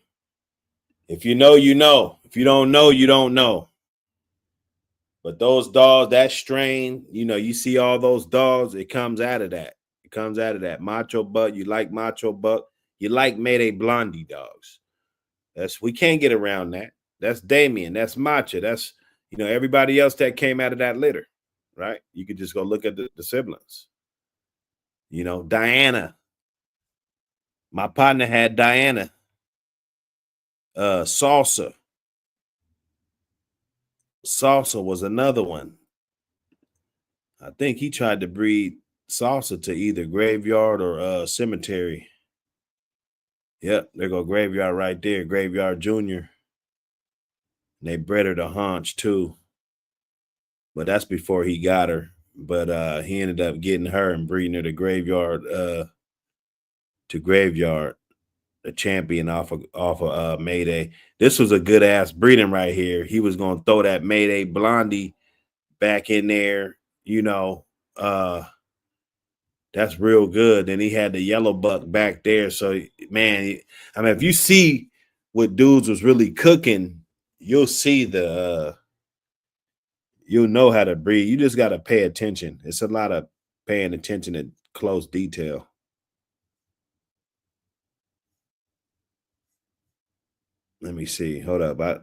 if you know, you know. If you don't know, you don't know. But those dogs, that strain, you see all those dogs, it comes out of that. It comes out of that. Macho Buck, you like Macho Buck. You like Mayday Blondie dogs. We can't get around that. That's Damien. That's Macho. That's, everybody else that came out of that litter, right? You could just go look at the siblings. Diana. My partner had Diana. Salsa. Salsa was another one. I think he tried to breed salsa to either graveyard or cemetery. Yep, there go graveyard right there, Graveyard Junior. And they bred her to Haunch too, but that's before he got her. But he ended up getting her and breeding her to Graveyard, the champion off of Mayday. This was a good ass breeding right here. He was gonna throw that Mayday Blondie back in there, you know. That's real good. Then he had the yellow buck back there. So, man, I mean, if you see what dudes was really cooking, you'll see you'll know how to breed. You just got to pay attention. It's a lot of paying attention to close detail. Let me see. Hold up. I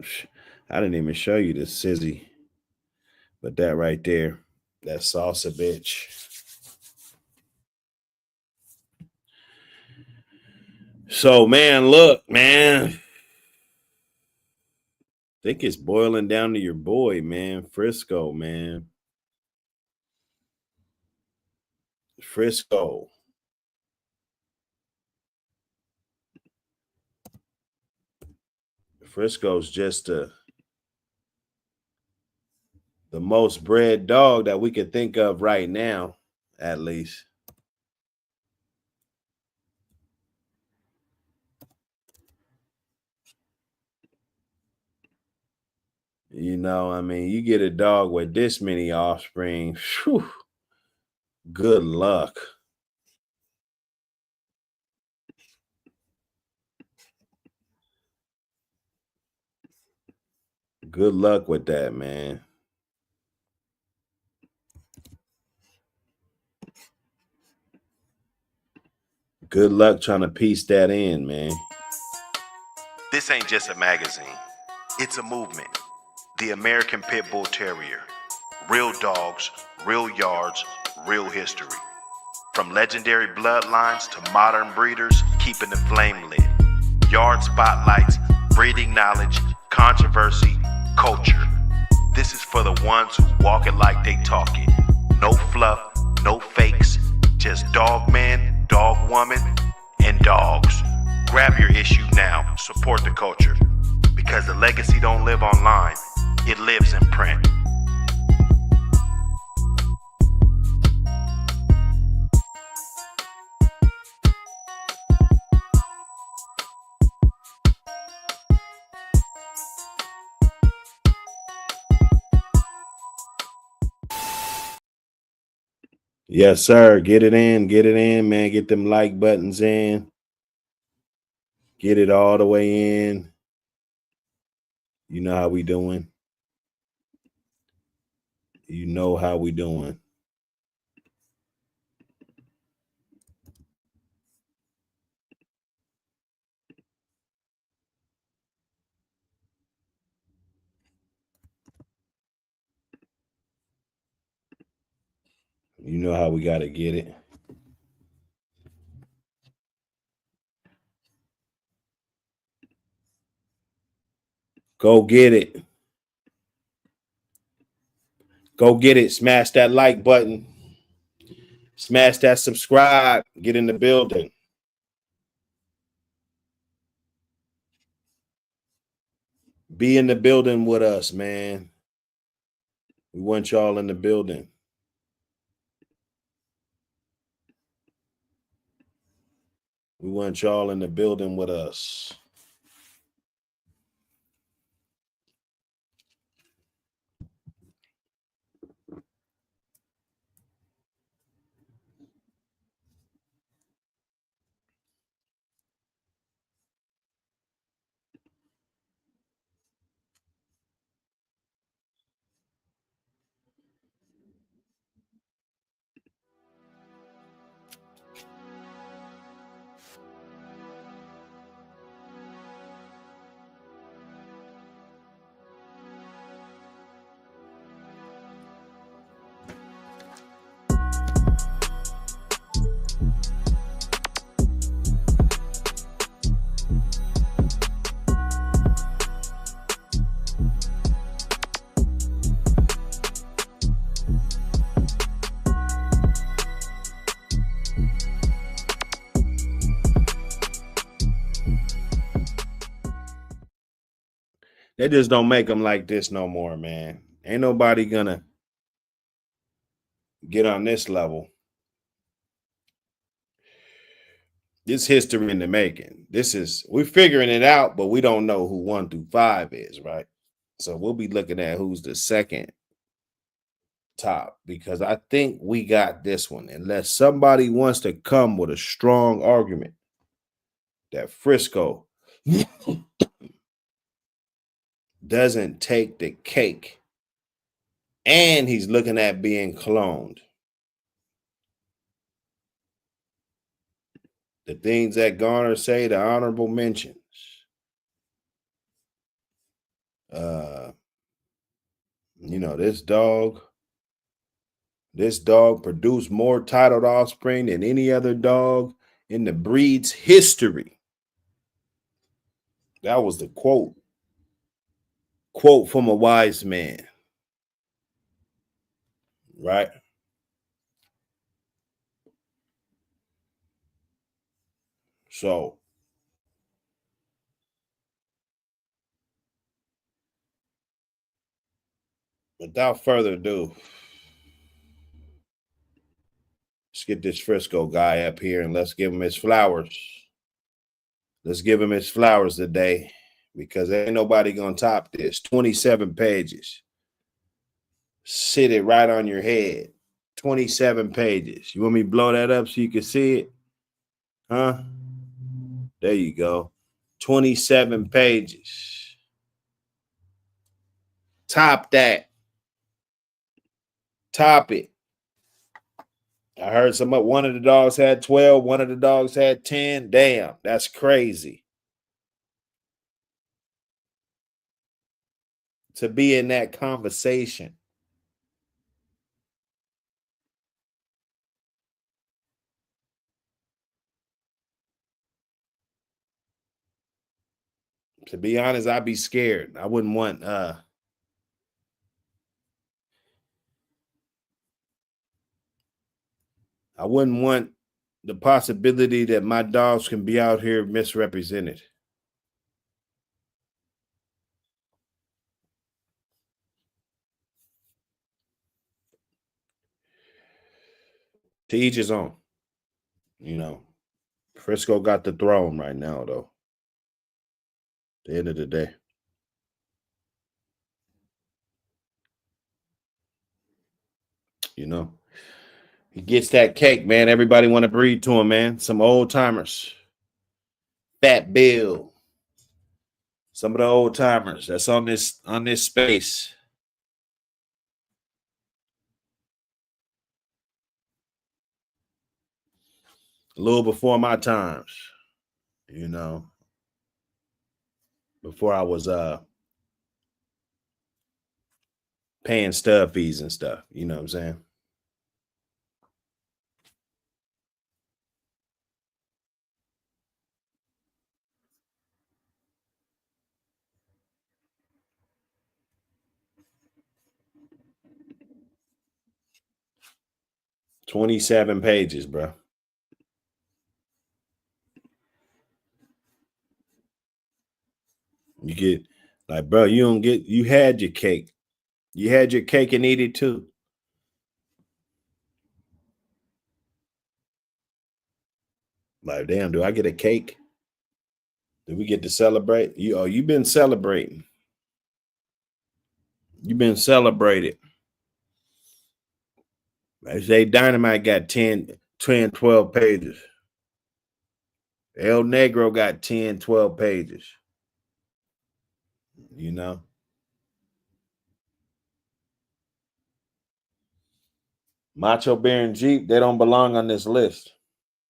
didn't even show you the Sizzy. But that right there, that salsa bitch. So, man, look, man. I think it's boiling down to your boy, man. Frisco, man. Frisco. Frisco's just the most bred dog that we can think of right now, at least. You know, I mean, you get a dog with this many offspring, whew, good luck. Good luck with that, man. Good luck trying to piece that in, man. This ain't just a magazine, it's a movement. The American Pit Bull Terrier. Real dogs, real yards, real history. From legendary bloodlines to modern breeders, keeping the flame lit. Yard spotlights, breeding knowledge, controversy, culture. This is for the ones who walk it like they talk it. No fluff, no fakes, just dogmen, dog woman, and dogs. Grab your issue now, support the culture. Because the legacy don't live online, it lives in print. Yes, sir. Get it in, man. Get them like buttons in. Get it all the way in. You know how we doing. You know how we doing. You know how we got to get it. Go get it. Go get it. Smash that like button. Smash that subscribe. Get in the building. Be in the building with us, man. We want y'all in the building. We want y'all in the building with us. They just don't make them like this no more, man. Ain't nobody gonna get on this level. This history in the making. We're figuring it out, but we don't know who 1 through 5 is, right? So we'll be looking at who's the second top, because I think we got this one, unless somebody wants to come with a strong argument that Frisco doesn't take the cake and he's looking at being cloned. The things that Garner say, the honorable mentions. This dog produced more titled offspring than any other dog in the breed's history. That was the quote from a wise man, right? So without further ado, let's get this Frisco guy up here and let's give him his flowers. Let's give him his flowers today, because ain't nobody gonna top this. 27 pages. Sit it right on your head. 27 pages. You want me to blow that up so you can see it? Huh? There you go. 27 pages. Top that. Top it. I heard one of the dogs had 12, one of the dogs had 10. Damn, that's crazy. To be in that conversation. To be honest, I'd be scared. I wouldn't want the possibility that my dogs can be out here misrepresented. To each his own. Frisco got the throne right now, though. At the end of the day. He gets that cake, man. Everybody want to breed to him, man. Some old timers. Fat Bill. Some of the old timers that's on this space. A little before my times, before I was paying stud fees and stuff. You know what I'm saying? $27 pages, bro. You get bro, you had your cake. You had your cake and eat it too. Damn, do I get a cake? Do we get to celebrate? You've been celebrating. You've been celebrated. I say Dynamite got 10, 12 pages. El Negro got 10, 12 pages. Macho Bear and Jeep, they don't belong on this list.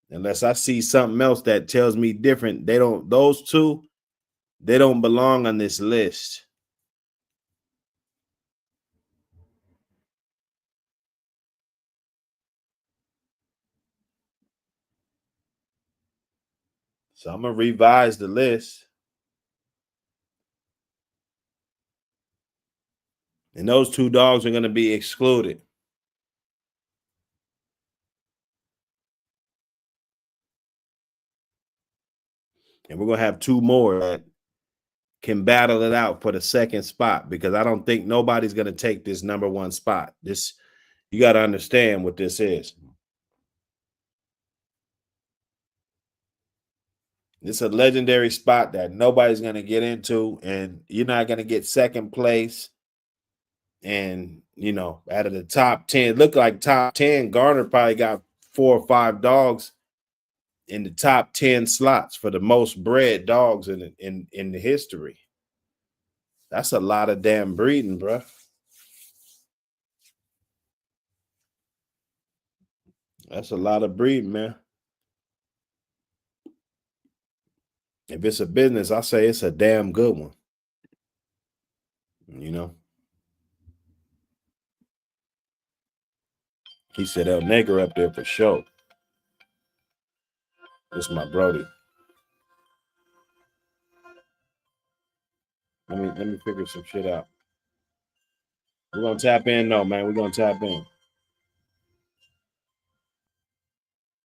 Unless I see something else that tells me different. Those two, they don't belong on this list. So I'm going to revise the list. And those two dogs are going to be excluded. And we're going to have two more that can battle it out for the second spot, because I don't think nobody's going to take this #1 spot. This, you got to understand what this is. It's a legendary spot that nobody's going to get into, and you're not going to get second place. And, you know, out of the top 10, look like top 10, Garner probably got 4 or 5 dogs in the top 10 slots for the most bred dogs in the history. That's a lot of damn breeding, bro. That's a lot of breeding, man. If it's a business, I say it's a damn good one. You know? He said El Negro up there for sure. This is my brody. Let me figure some shit out. We're gonna tap in though, man. We're gonna tap in.